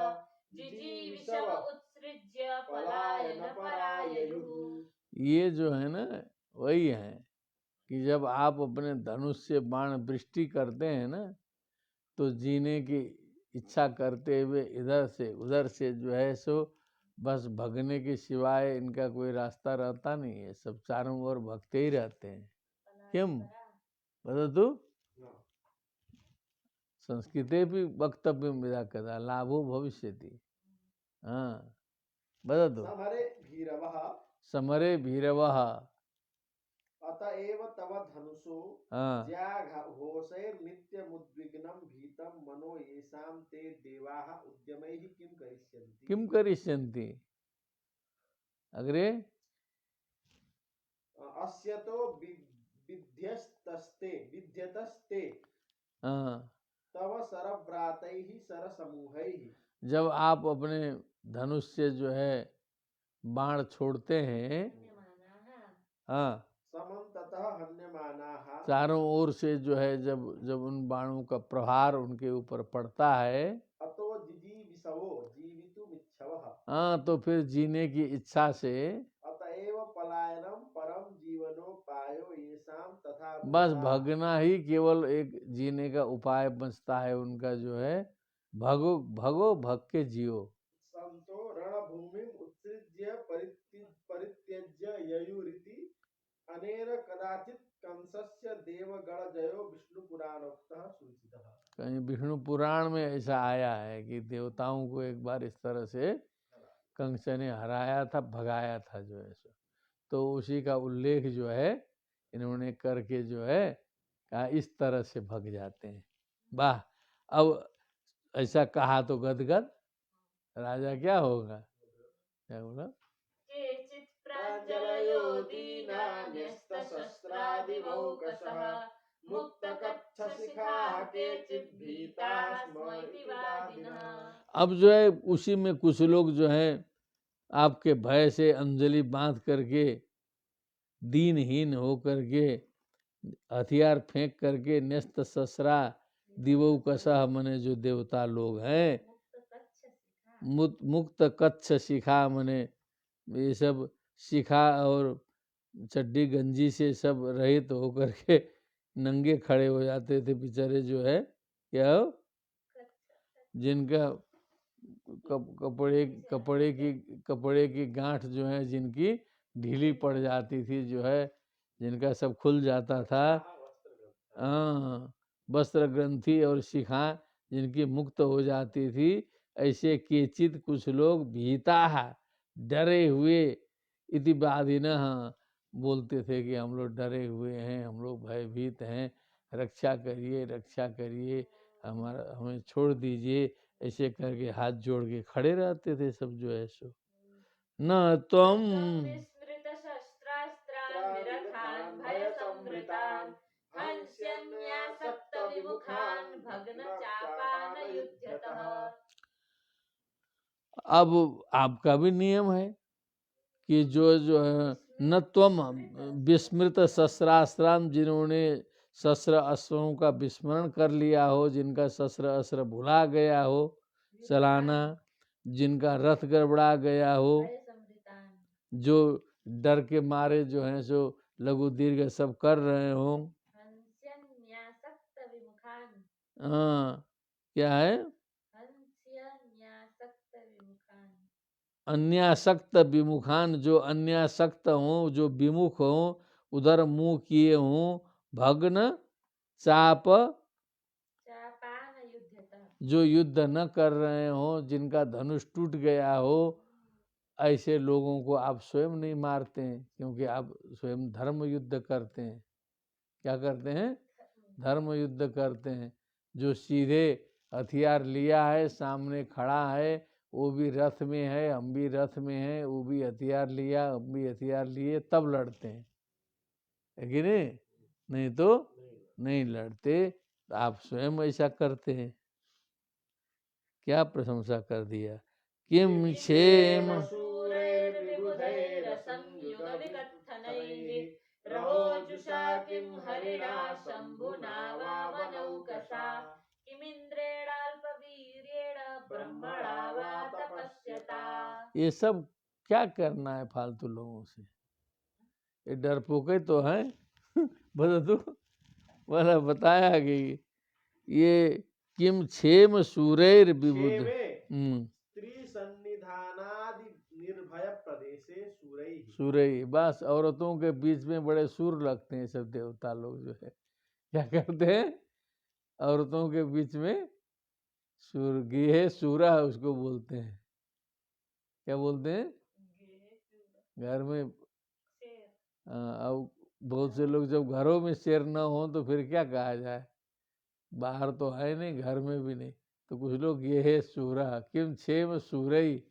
जिजीविषव उत्सृज्य पलायनपराययुः। ये जो है ना, वही है कि जब आप अपने धनुष से बाण वृष्टि करते हैं ना, तो जीने की इच्छा करते हुए इधर से उधर से जो है सो बस भगने के सिवाय इनका कोई रास्ता रहता नहीं है। सब चारों ओर भगते ही रहते हैं। किम बता तू? संस्कृते भी वक्तव्य विदा कदा लाभो भविष्यति। हाँ बता दो। समरे भीरवः समरे भीरवः अतएव तव धनुषो हाँ ज्याघोषैर्नित्यमुद्विग्नं भीतं मनो येषां ते देवाः उद्यमैः किं करिष्यन्ति। किम करिष्यन्ति, अग्रे अस्य तो विद्यतस्ते हाँ। तव सरव्रातैः सरसमूहैः। जब आप अपने धनुष से जो है बाण छोड़ते हैं, हाँ, समन्ततः हन्यमानाः, चारों ओर से जो है जब जब उन बाणों का प्रहार उनके ऊपर पड़ता है, अतो जिजीविषवो जीवितुमिच्छवः। हाँ, तो फिर जीने की इच्छा से अतएव पलायनम परम जीवनोपायो येषां तथा बस भूता। भगना ही केवल एक जीने का उपाय बचता है उनका, जो है भगो भगो भग के जियो। संतो रणभूमिम उत्सृज्य अनेन कदाचित् कंसस्य देवगण जयो विष्णु पुराणोक्तः सूचितः। कहीं विष्णु पुराण में ऐसा आया है कि देवताओं को एक बार इस तरह से कंस ने हराया था, भगाया था जो है सो। तो उसी का उल्लेख जो है इन्होंने करके जो है कहा इस तरह से भग जाते हैं। वाह, अब ऐसा कहा तो गदगद राजा क्या होगा, क्या बोला? केचित् प्राञ्जलयो दीना न्यस्तशस्त्रादिवौकसः मुक्तकच्छशिखाः केचित् भीताः स्म इति वादिनः। अब जो है उसी में कुछ लोग जो है आपके भय से अंजलि बांध करके दीनहीन हो करके हथियार फेंक करके न्यस्त ससरा दिवौ कसह मने जो देवता लोग हैं, मुक्त कच्छ शिखा मने ये सब शिखा और चड्डी गंजी से सब रहित होकर के नंगे खड़े हो जाते थे बेचारे जो है, क्या हो? जिनका कपड़े की गांठ जो है जिनकी ढीली पड़ जाती थी जो है, जिनका सब खुल जाता था, हाँ, वस्त्र ग्रंथि और शिखा जिनकी मुक्त हो जाती थी, ऐसे केचित कुछ लोग भीता डरे हुए इति बाधिनः बोलते थे कि हम लोग डरे हुए हैं, हम लोग भयभीत हैं, रक्षा करिए रक्षा करिए, हमें छोड़ दीजिए, ऐसे करके हाथ जोड़ के खड़े रहते थे सब जो है सो। न तुम विस्मृतशस्त्रास्त्रान् विरथान् भयसंवृतान् हंस्यन्यासक्तविमुखान् भग्नचापान् युध्यतः। अब आपका भी नियम है कि जो है न तुम विस्मृत शस्त्रास्त्रान, जिन्होंने शस्त्र अस्त्रों का विस्मरण कर लिया हो, जिनका शस्त्र अस्त्र भुला गया हो चलाना, जिनका रथ गड़बड़ा गया हो, जो डर के मारे जो है सो लघु दीर्घ सब कर रहे हो, हाँ क्या है, अन्यासक्त विमुखान, जो अन्यासक्त हों, जो विमुख हों, उधर मुंह किए हों, भग्न चाप जो युद्ध न कर रहे हो, जिनका धनुष टूट गया हो, ऐसे लोगों को आप स्वयं नहीं मारते हैं, क्योंकि आप स्वयं धर्म युद्ध करते हैं। क्या करते हैं? धर्म युद्ध करते हैं। जो सीधे हथियार लिया है, सामने खड़ा है, वो भी रथ में है, हम भी रथ में हैं, वो भी हथियार लिया, हम भी हथियार लिए, तब लड़ते हैं, है कि नहीं? नहीं तो नहीं लड़ते। आप स्वयं ऐसा करते हैं। क्या प्रशंसा कर दिया, किम क्षेम रहोजुषा किं हरिणा शंभुना वा वनौकसा किमिंद्रेणाल्पवीर्येण ब्रह्मणा वा तपस्यता। ये सब क्या करना है फालतू लोगों से, ये डरपोके तो हैं। बता तू वाला बताया कि ये किम क्षेम सूरैर विबुध स्त्री सन्निधानादि निर्भय प्रदेशे सूरैः। सूरई, बस औरतों के बीच में बड़े सूर लगते हैं सब देवता लोग जो है, क्या करते हैं? औरतों के बीच में सूर, गेहे सूरा उसको बोलते हैं। क्या बोलते हैं? घर में अब बहुत से लोग जब घरों में शेर न हो तो फिर क्या कहा जाए, बाहर तो है नहीं, घर में भी नहीं, तो कुछ लोग ये है सूरा किम क्षेम सूरई,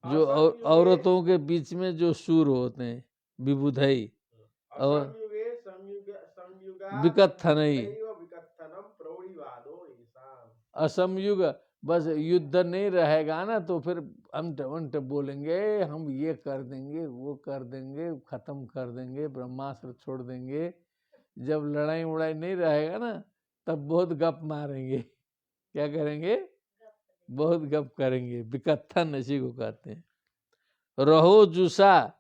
जो औरतों के बीच में जो सूर होते हैं, विबुधई और विकथनई, असमयुग, बस युद्ध नहीं रहेगा ना तो फिर अंट अंट बोलेंगे, हम ये कर देंगे, वो कर देंगे, खत्म कर देंगे, ब्रह्मास्त्र छोड़ देंगे। जब लड़ाई उड़ाई नहीं रहेगा ना तब बहुत गप मारेंगे। क्या करेंगे? बहुत गप करेंगे, विकथन इसी को कहते हैं। रहो जुसा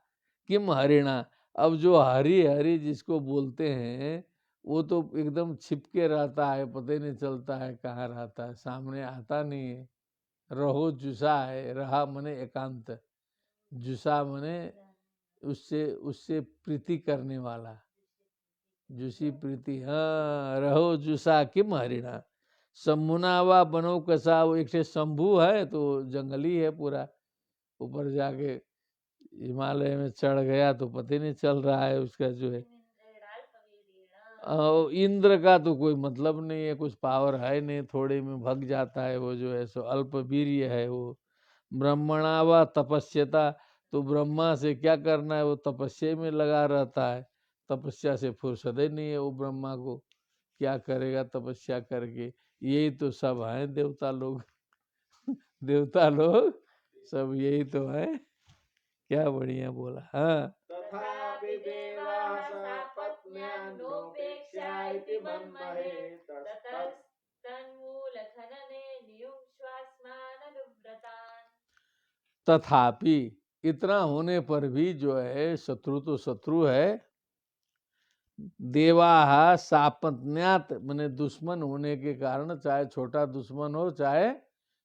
किम हरिणा, अब जो हरी हरी जिसको बोलते हैं वो तो एकदम छिपके रहता है, पता ही नहीं चलता है कहाँ रहता है, सामने आता नहीं है। रहो जुसा है, रहा मने एकांत, जुसा मने उससे उससे प्रीति करने वाला, जुसी प्रीति, हाँ रहो जुसा किम हरिणा। शंभुना वा बनो कसा, वो एक से शंभु है तो जंगली है पूरा, ऊपर जाके हिमालय में चढ़ गया तो पता नहीं चल रहा है उसका जो है। इंद्र का तो कोई मतलब नहीं है, कुछ पावर है नहीं, थोड़े में भग जाता है वो जो है, सो अल्प वीर्य है वो। ब्रह्मणा व तपस्यता, तो ब्रह्मा से क्या करना है, वो तपस्या में लगा रहता है, तपस्या से फुर्सत ही नहीं है वो ब्रह्मा को, क्या करेगा तपस्या करके। यही तो सब हैं देवता लोग देवता लोग सब यही तो है। क्या बढ़िया बोला, हाँ। तथापि देवाः सपत्न्यान्नोपेक्षा इति मन्महे ततस्तन्मूलखनने नियुङ्क्ष्वास्माननुव्रतान्। तथापि, इतना होने पर भी जो है शत्रु तो शत्रु है। देवाः सापत्न्यात, मैंने दुश्मन होने के कारण, चाहे छोटा दुश्मन हो चाहे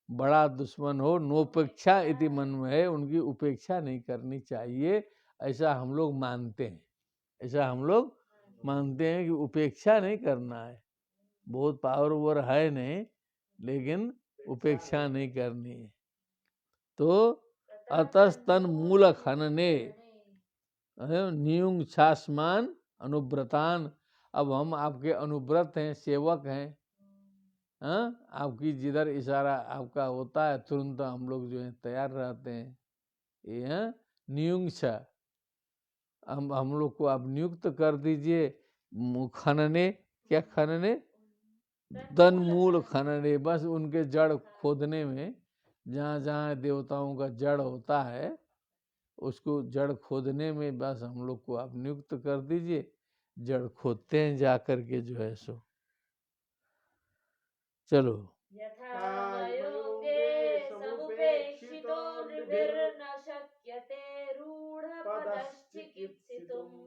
बड़ा दुश्मन हो, नोपेक्षा इति मन में है, उनकी उपेक्षा नहीं करनी चाहिए, ऐसा हम लोग मानते हैं। ऐसा हम लोग मानते हैं कि उपेक्षा नहीं करना है, बहुत पावर ओवर है नहीं, लेकिन उपेक्षा नहीं करनी है। तो अतस्तन मूल खनने नियुंग छासमान अनुव्रतान, अब हम आपके अनुव्रत हैं, सेवक हैं, हाँ, आपकी जिधर इशारा आपका होता है तुरंत हम लोग जो है तैयार रहते हैं। ये नियुंग छ, हम लोग को आप नियुक्त कर दीजिए। खनने, क्या खनने, तन मूल खनने, बस उनके जड़ खोदने में, जहाँ जहाँ देवताओं का जड़ होता है उसको जड़ खोदने में बस हम लोग को आप नियुक्त कर दीजिए, जड़ खोदते हैं जा करके जो है सो। चलो, यथा मयोगे समुपेक्षितो नृभिर्न शक्यते रूढपदश्चिकित्सितुम्।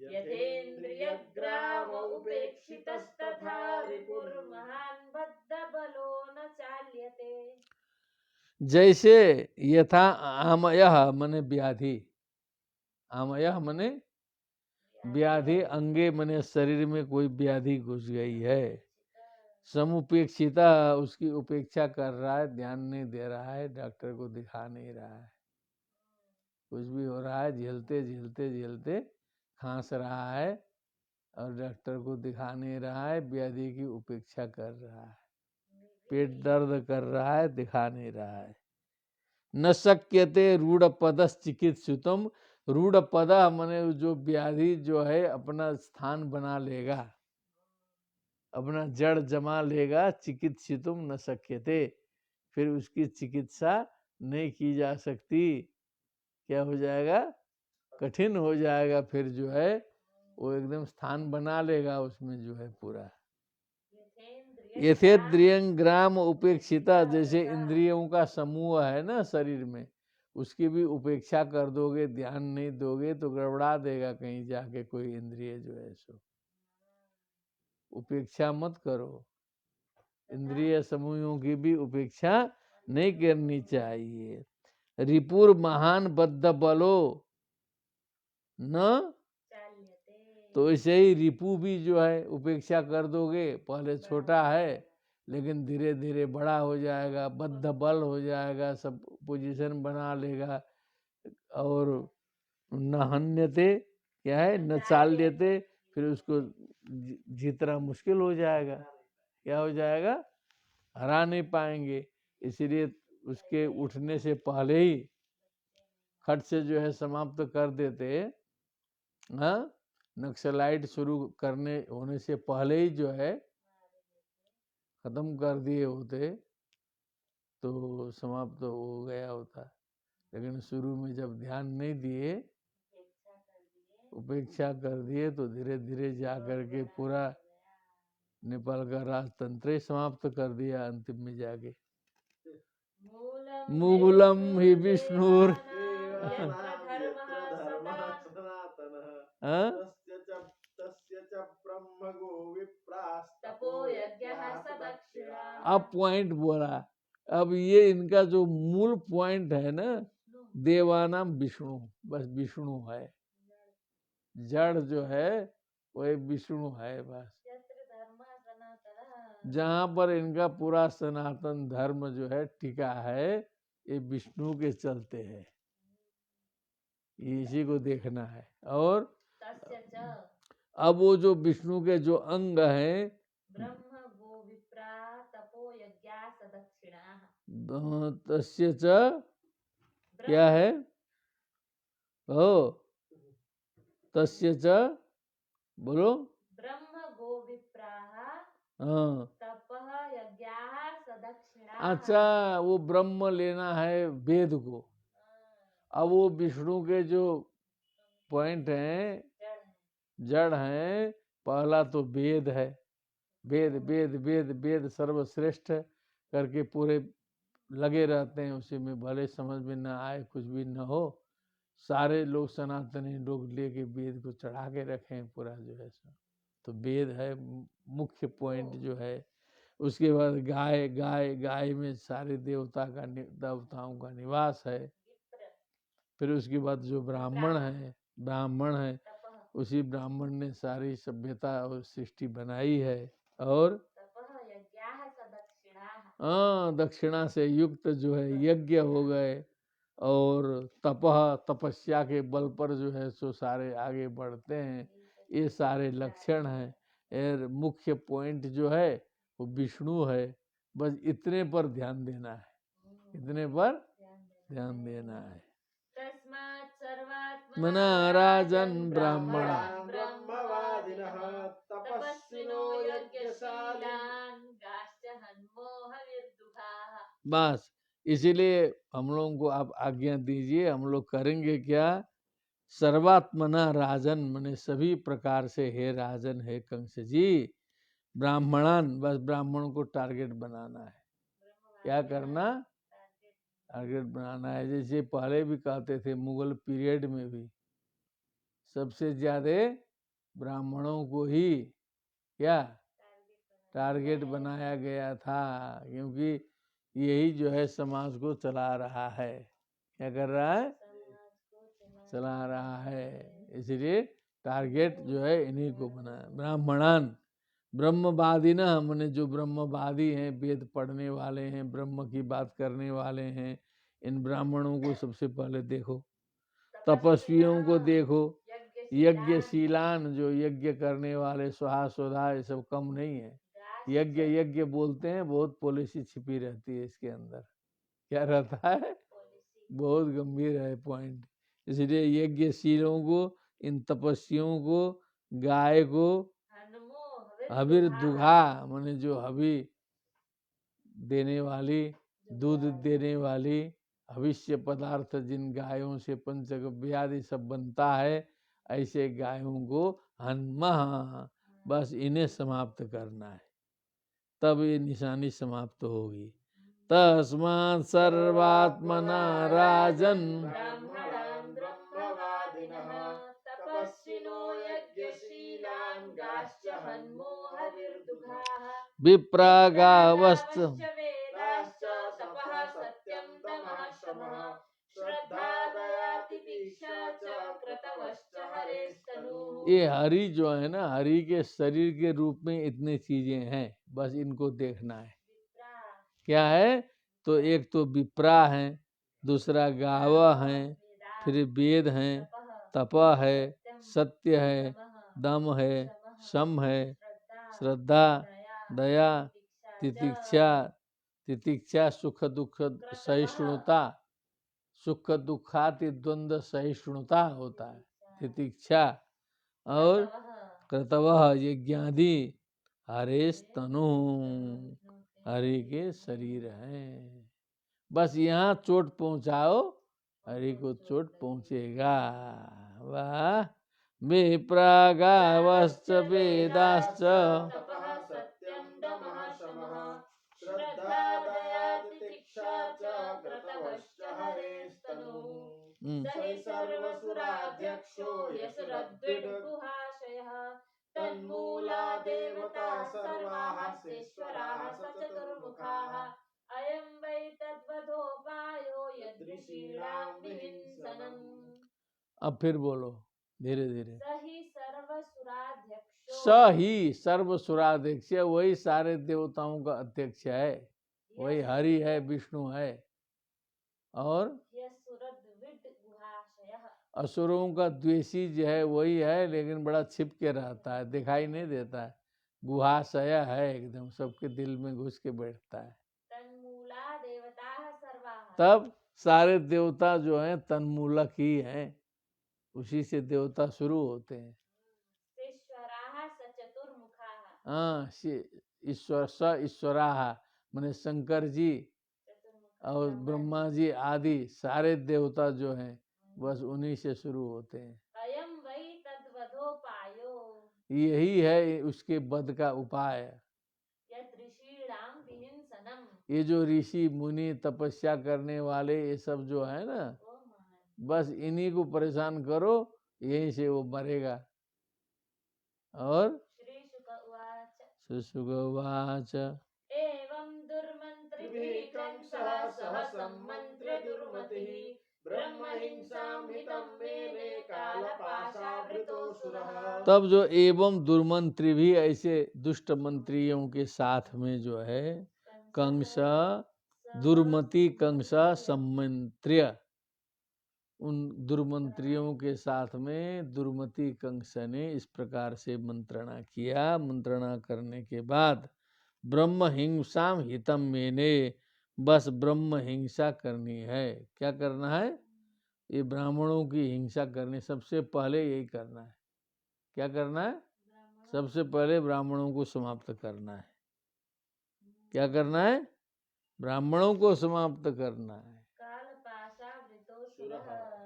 यथेन्द्रियग्राम उपेक्षितस्तथा रिपुर्महान् बद्धबलो न चाल्यते। जैसे यथा आमयः मने व्याधि, आमयः मने व्याधि, अंगे मने शरीर में कोई व्याधि घुस गई है, समुपेक्षिता, उसकी उपेक्षा कर रहा है, ध्यान नहीं दे रहा है, डॉक्टर को दिखा नहीं रहा है, कुछ भी हो रहा है, झेलते झेलते झेलते खांस रहा है और डॉक्टर को दिखा नहीं रहा है, व्याधि की उपेक्षा कर रहा है, पेट दर्द कर रहा है, दिखा नहीं रहा है। न शक्यते रूढ़ पदश्चिकित्सितुम, रूढ़ पद मने जो व्याधि जो है अपना स्थान बना लेगा, अपना जड़ जमा लेगा, चिकित्सितुम न शक्यते, फिर उसकी चिकित्सा नहीं की जा सकती, क्या हो जाएगा, कठिन हो जाएगा, फिर जो है वो एकदम स्थान बना लेगा उसमें जो है पूरा। यथेन्द्रियं ग्राम उपेक्षिता, जैसे इंद्रियों का समूह है ना शरीर में, उसकी भी उपेक्षा कर दोगे, ध्यान नहीं दोगे तो गड़बड़ा देगा कहीं जाके कोई इंद्रिय जो है सो। उपेक्षा मत करो, इंद्रिय समूहों की भी उपेक्षा नहीं करनी चाहिए। रिपुर महान बद्ध बलो न, तो ऐसे ही रिपु भी जो है उपेक्षा कर दोगे, पहले छोटा है लेकिन धीरे धीरे बड़ा हो जाएगा, बद्ध बल हो जाएगा, सब पोजीशन बना लेगा, और न हन्यते, क्या है, न चाल्यते, फिर उसको जीतना मुश्किल हो जाएगा, क्या हो जाएगा, हरा नहीं पाएंगे। इसलिए उसके उठने से पहले ही खट से जो है समाप्त कर देते, हाँ, नक्सलाइट शुरू करने होने से पहले ही जो है खत्म कर दिए होते तो समाप्त हो गया होता, लेकिन शुरू में जब ध्यान नहीं दिए, उपेक्षा कर दिए, तो धीरे धीरे जा करके पूरा नेपाल का राजतंत्र समाप्त कर दिया अंतिम में जाके। मूलम ही विष्णुर अब पॉइंट बोला, अब ये इनका जो मूल पॉइंट है ना, देवानाम विष्णु, बस विष्णु है, जड़ जो है वही विष्णु है बस। यत्र धर्मः सनातनः। जहाँ पर इनका पूरा सनातन धर्म जो है टिका है, ये विष्णु के चलते है, इसी को देखना है। और तस्य च अब वो जो विष्णु के जो अंग हैं, ब्रह्म गो विप्रा तपो यज्ञा सदक्षिणाः। तस्य च क्या है, ओ तस्य च बोलो, ब्रह्म गो विप्राः हाँ तपः यज्ञाः सदक्षिणाः। अच्छा, वो ब्रह्म लेना है वेद को। अब वो विष्णु के जो पॉइंट हैं, जड़ हैं, पहला तो वेद है, वेद वेद वेद वेद सर्वश्रेष्ठ करके पूरे लगे रहते हैं उसी में, भले समझ में ना आए, कुछ भी ना हो, सारे लोग सनातनी लोग लेके वेद को चढ़ा के रखे हैं पूरा जो है सब। तो वेद है मुख्य पॉइंट जो है। उसके बाद गाय, गाय गाय में सारे देवताओं का निवास है। फिर उसके बाद जो ब्राह्मण है, ब्राह्मण है, उसी ब्राह्मण ने सारी सभ्यता और सृष्टि बनाई है। और हाँ, दक्षिणा से युक्त जो है यज्ञ हो गए, और तपह तपस्या के बल पर जो है सो सारे आगे बढ़ते हैं। ये सारे लक्षण हैं। और मुख्य पॉइंट जो है वो विष्णु है। बस इतने पर ध्यान देना है, इतने पर ध्यान देना है। तस्मात् सर्वात्मना मना राजन ब्राह्मण ब्रह्मवादिनः तपस्विनो यज्ञशालिन् गाश्च हन्मो हविर्दुघाः। बस इसीलिए हम लोगों को आप आज्ञा दीजिए, हम लोग करेंगे क्या। सर्वात्मना राजन मने सभी प्रकार से, हे राजन, हे कंस जी, ब्राह्मणान, बस ब्राह्मणों को टारगेट बनाना है। क्या करना, टारगेट बनाना है। जैसे पहले भी कहते थे, मुगल पीरियड में भी सबसे ज्यादा ब्राह्मणों को ही क्या टारगेट बनाया गया था, क्योंकि यही जो है समाज को चला रहा है। क्या कर रहा है, चला रहा है। इसलिए टारगेट जो है इन्हीं को बनाया। ब्राह्मणान ब्रह्मवादी ना, हमने जो ब्रह्मवादी हैं, वेद पढ़ने वाले हैं, ब्रह्म की बात करने वाले हैं, इन ब्राह्मणों को सबसे पहले देखो। तपस्वियों को देखो, यज्ञशीलान, जो यज्ञ करने वाले, स्वाहा स्वधा, ये सब कम नहीं है। यज्ञ यज्ञ बोलते हैं, बहुत पॉलिसी छिपी रहती है इसके अंदर। क्या रहता है, बहुत गंभीर है पॉइंट। इसलिए यज्ञशीलों को, इन तपस्वियों को, गाय को, हविर दुघा माने जो हवि देने वाली, दूध देने वाली, भविष्य पदार्थ जिन गायों से पंचगव्य आदि सब बनता है, ऐसे गायों को हन्मः, बस इन्हें समाप्त करना है, तब ये निशानी समाप्त होगी। तस्मात् सर्वात्मना राजन ब्राह्मणान् ब्रह्मवादिनः तपस्विनो यज्ञशीलान् गाश्च हन्मो हविर्दुघाः। विप्रागावस्त वेदाश्च तपः सत्यं दमः शमः श्रद्धा दया तितिक्षा च क्रतवश्च हरेस्तनुः। ये हरि जो है ना, हरि के शरीर के रूप में इतनी चीजें हैं, बस इनको देखना है। क्या है, तो एक तो विप्रा है, दूसरा गावा है, फिर वेद है, तप है, सत्य है, दम है, सम है, श्रद्धा, दया, तितिक्षा, तितिक्षा सुख दुख सहिष्णुता, सुख दुखाति द्वंद्व सहिष्णुता होता है तितिक्षा। और क्रतवः यज्ञादि हरेस्तनु, हरि के शरीर हैं। बस यहाँ चोट पहुंचाओ, हरि को चोट पहुंचेगा। वाह। विप्रागावश्च वेदाश्च तपः सत्यं दमः शमः श्रद्धा दया तितिक्षा च क्रतवश्च हरेस्तनुः। सै सर्वसुराध्यक्षो यशुरद्विडुहाशयः तन्मूला देवता सर्वाः सेश्वराः सचतुर्मुखाः। अयं वै तद्वधोपायो यदृषीणां विहिंसनम्। अब फिर बोलो, धीरे धीरे। सही सर्वसुराध्यक्षो स ही सर्वसुराध्यक्ष, वही सारे देवताओं का अध्यक्ष है, वही हरि है, विष्णु है। और यसुरद्विड गुहाशयः असुरों का द्वेषी जो है वही है, लेकिन बड़ा छिप के रहता है, दिखाई नहीं देता है। गुहाशय है, एकदम सबके दिल में घुस के बैठता है। तन्मूला देवताः सर्वाः तब सारे देवता जो हैं तन्मूलक ही हैं, उसी से देवता शुरू होते हैं। ईश्वराः सचतुर्मुखाः हाँ, ईश्वर ईश्वराः माने शंकर जी और ब्रह्मा जी आदि सारे देवता जो हैं बस उन्हीं से शुरू होते हैं। अयं वै तद्वधोपायो यही है उसके वध का उपाय। यत् ऋषीणां विहिंसनम् ये जो ऋषि मुनि तपस्या करने वाले ये सब जो है ना, बस इन्हीं को परेशान करो, यहीं से वो मरेगा। और श्री शुक उवाच सुशुक उवाच एवं दुर्मन्त्रिभिः कंसः सह सम्मन्त्र्य दुर्मतिः ब्रह्महिंसां हितं मेने कालपाशावृतोऽसुरः। तब जो एवं दुर्मंत्री भी ऐसे दुष्ट मंत्रियों के साथ में जो है कंस दुर्मति कंस सम्मंत्र्य, उन दुर्मंत्रियों के साथ में दुर्मति कंस ने इस प्रकार से मंत्रणा किया। मंत्रणा करने के बाद ब्रह्म हिंसाम हितम मेने, बस ब्रह्म हिंसा करनी है। क्या करना है? ये ब्राह्मणों की हिंसा करनी, सबसे पहले यही करना है। क्या करना है? सबसे पहले ब्राह्मणों को समाप्त करना है। क्या करना है? ब्राह्मणों को समाप्त करना है।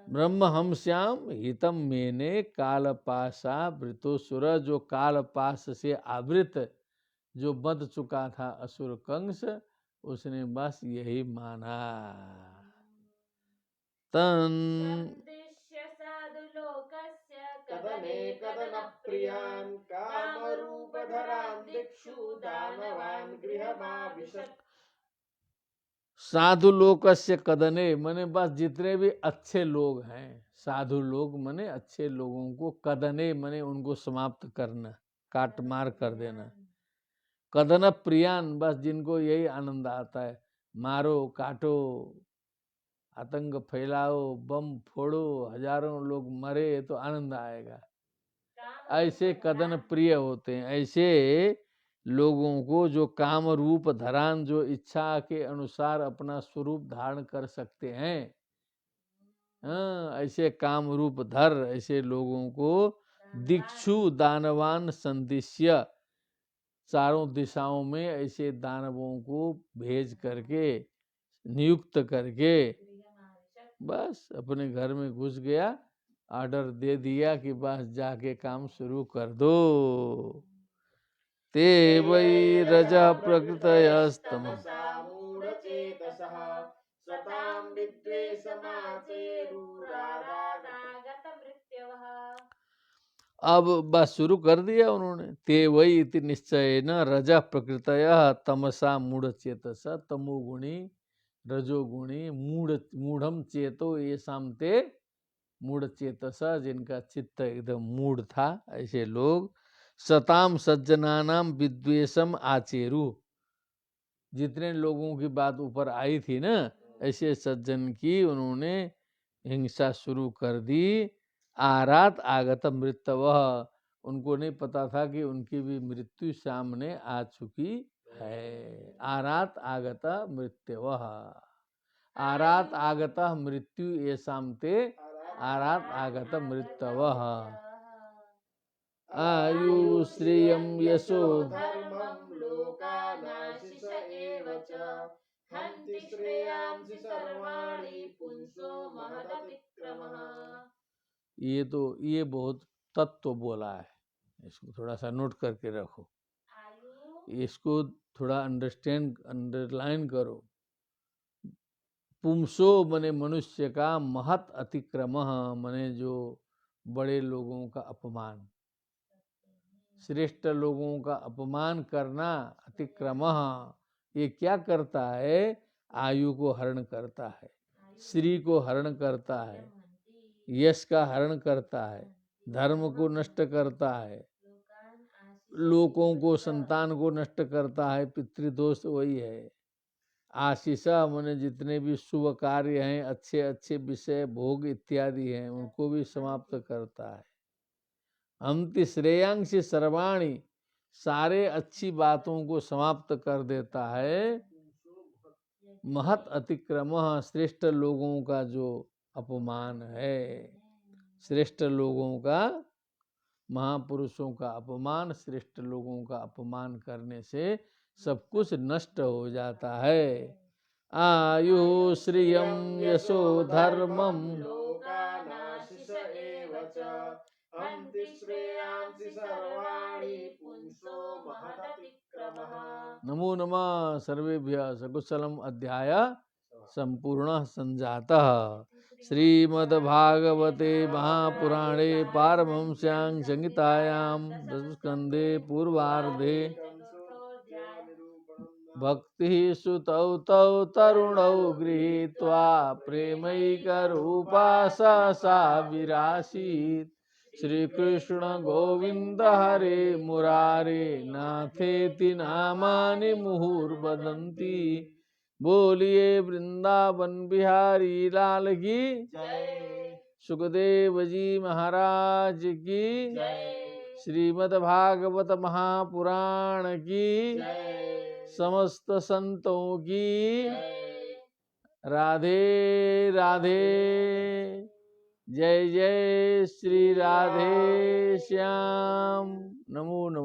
ब्रह्म हमस्याम हितम मेने कालपाशा वृतोसुर, जो कालपाश से आवृत जो बध चुका था असुर कंस, उसने बस यही माना। संदिश्य साधुलोकस्य कदने कदनप्रियान् कामरूपधरान् दिक्षु दानवान् गृहमाविशत्। साधु लोकस्य कदने मने बस जितने भी अच्छे लोग हैं, साधु लोग मने अच्छे लोगों को, कदने मने उनको समाप्त करना, काट मार कर देना। कदन प्रियान, बस जिनको यही आनंद आता है, मारो काटो आतंक फैलाओ बम फोड़ो हजारों लोग मरे तो आनंद आएगा, ऐसे कदन प्रिय होते हैं। ऐसे लोगों को जो काम रूप धरान, जो इच्छा के अनुसार अपना स्वरूप धारण कर सकते हैं, हाँ, ऐसे काम रूप धर ऐसे लोगों को दिक्षु दानवान संदिश्य, चारों दिशाओं में ऐसे दानवों को भेज करके नियुक्त करके बस अपने घर में घुस गया, ऑर्डर दे दिया कि बस जाके काम शुरू कर दो। ते वै रजा प्रकृतयस्तम मूढचेतसः सतां विद्वेषमाचेरुरारानागतमृत्यवः। अब बस शुरू कर दिया उन्होंने। ते वही इति निश्चय न रजा प्रकृतय तमसा मूढ़चेतस, तमोगुणी रजोगुणी मूढ़म चेतो ये शामते मूढ़ चेतस, जिनका चित्त एकदम मूढ़ था, ऐसे लोग सताम सज्जनानाम विद्वेषम आचेरु, जितने लोगों की बात ऊपर आई थी ना, ऐसे सज्जन की उन्होंने हिंसा शुरू कर दी। आरात आगत मृत्यवः, उनको नहीं पता था कि उनकी भी मृत्यु सामने आ चुकी है। आरात आगत मृत्यवः, आरात आगत मृत्यु ये शामते आरात आगत मृत्यवः। आयु श्रियं यशो धर्मं लोकानाशिष एव च हन्ति श्रेयांसि सर्वाणि पुंसो महदतिक्रमः। ये बहुत तत्व बोला है, इसको थोड़ा सा नोट करके रखो, इसको थोड़ा अंडरलाइन करो। पुंसो मने मनुष्य का, महत अतिक्रम मने जो बड़े लोगों का अपमान, श्रेष्ठ लोगों का अपमान करना। अतिक्रम ये क्या करता है? आयु को हरण करता है, श्री को हरण करता है, यश का हरण करता है, धर्म को नष्ट करता है, लोगों को, संतान को नष्ट करता है। पितृदोष वही है। आशीषा माने जितने भी शुभ कार्य हैं, अच्छे अच्छे विषय भोग इत्यादि हैं, उनको भी समाप्त करता है। अंति श्रेयांश सर्वाणी, सारे अच्छी बातों को समाप्त कर देता है। महत अतिक्रम, श्रेष्ठ लोगों का जो अपमान है, श्रेष्ठ लोगों का, महापुरुषों का अपमान, श्रेष्ठ लोगों का अपमान करने से सब कुछ नष्ट हो जाता है। आयु श्रियं यशो धर्मम लोकानाशिष एव च हन्ति श्रेयांसि सर्वाणि पुंसो महदतिक्रमः। नमो नमः सर्वेभ्यः। सकुशलम अध्याय संपूर्ण संजातः। श्रीमद्भागवते महापुराणे पारमहंस्यां संहितायां दशमस्कन्धे पूर्वार्धे भक्ति सुतौ तौ तरुणौ गृहीत्वा प्रेमैकरूपा सा विरासीत्। श्री कृष्ण गोविंद हरे मुरारे नाथेति नामानि मुहुर्वदन्ति। बोलिए वृंदावन बिहारी लाल की जय। सुखदेव जी महाराज की जय। श्रीमद् भागवत महापुराण की जय। समस्त संतों की जय। राधे राधे। जय जय श्री राधे श्याम। नमो नमः।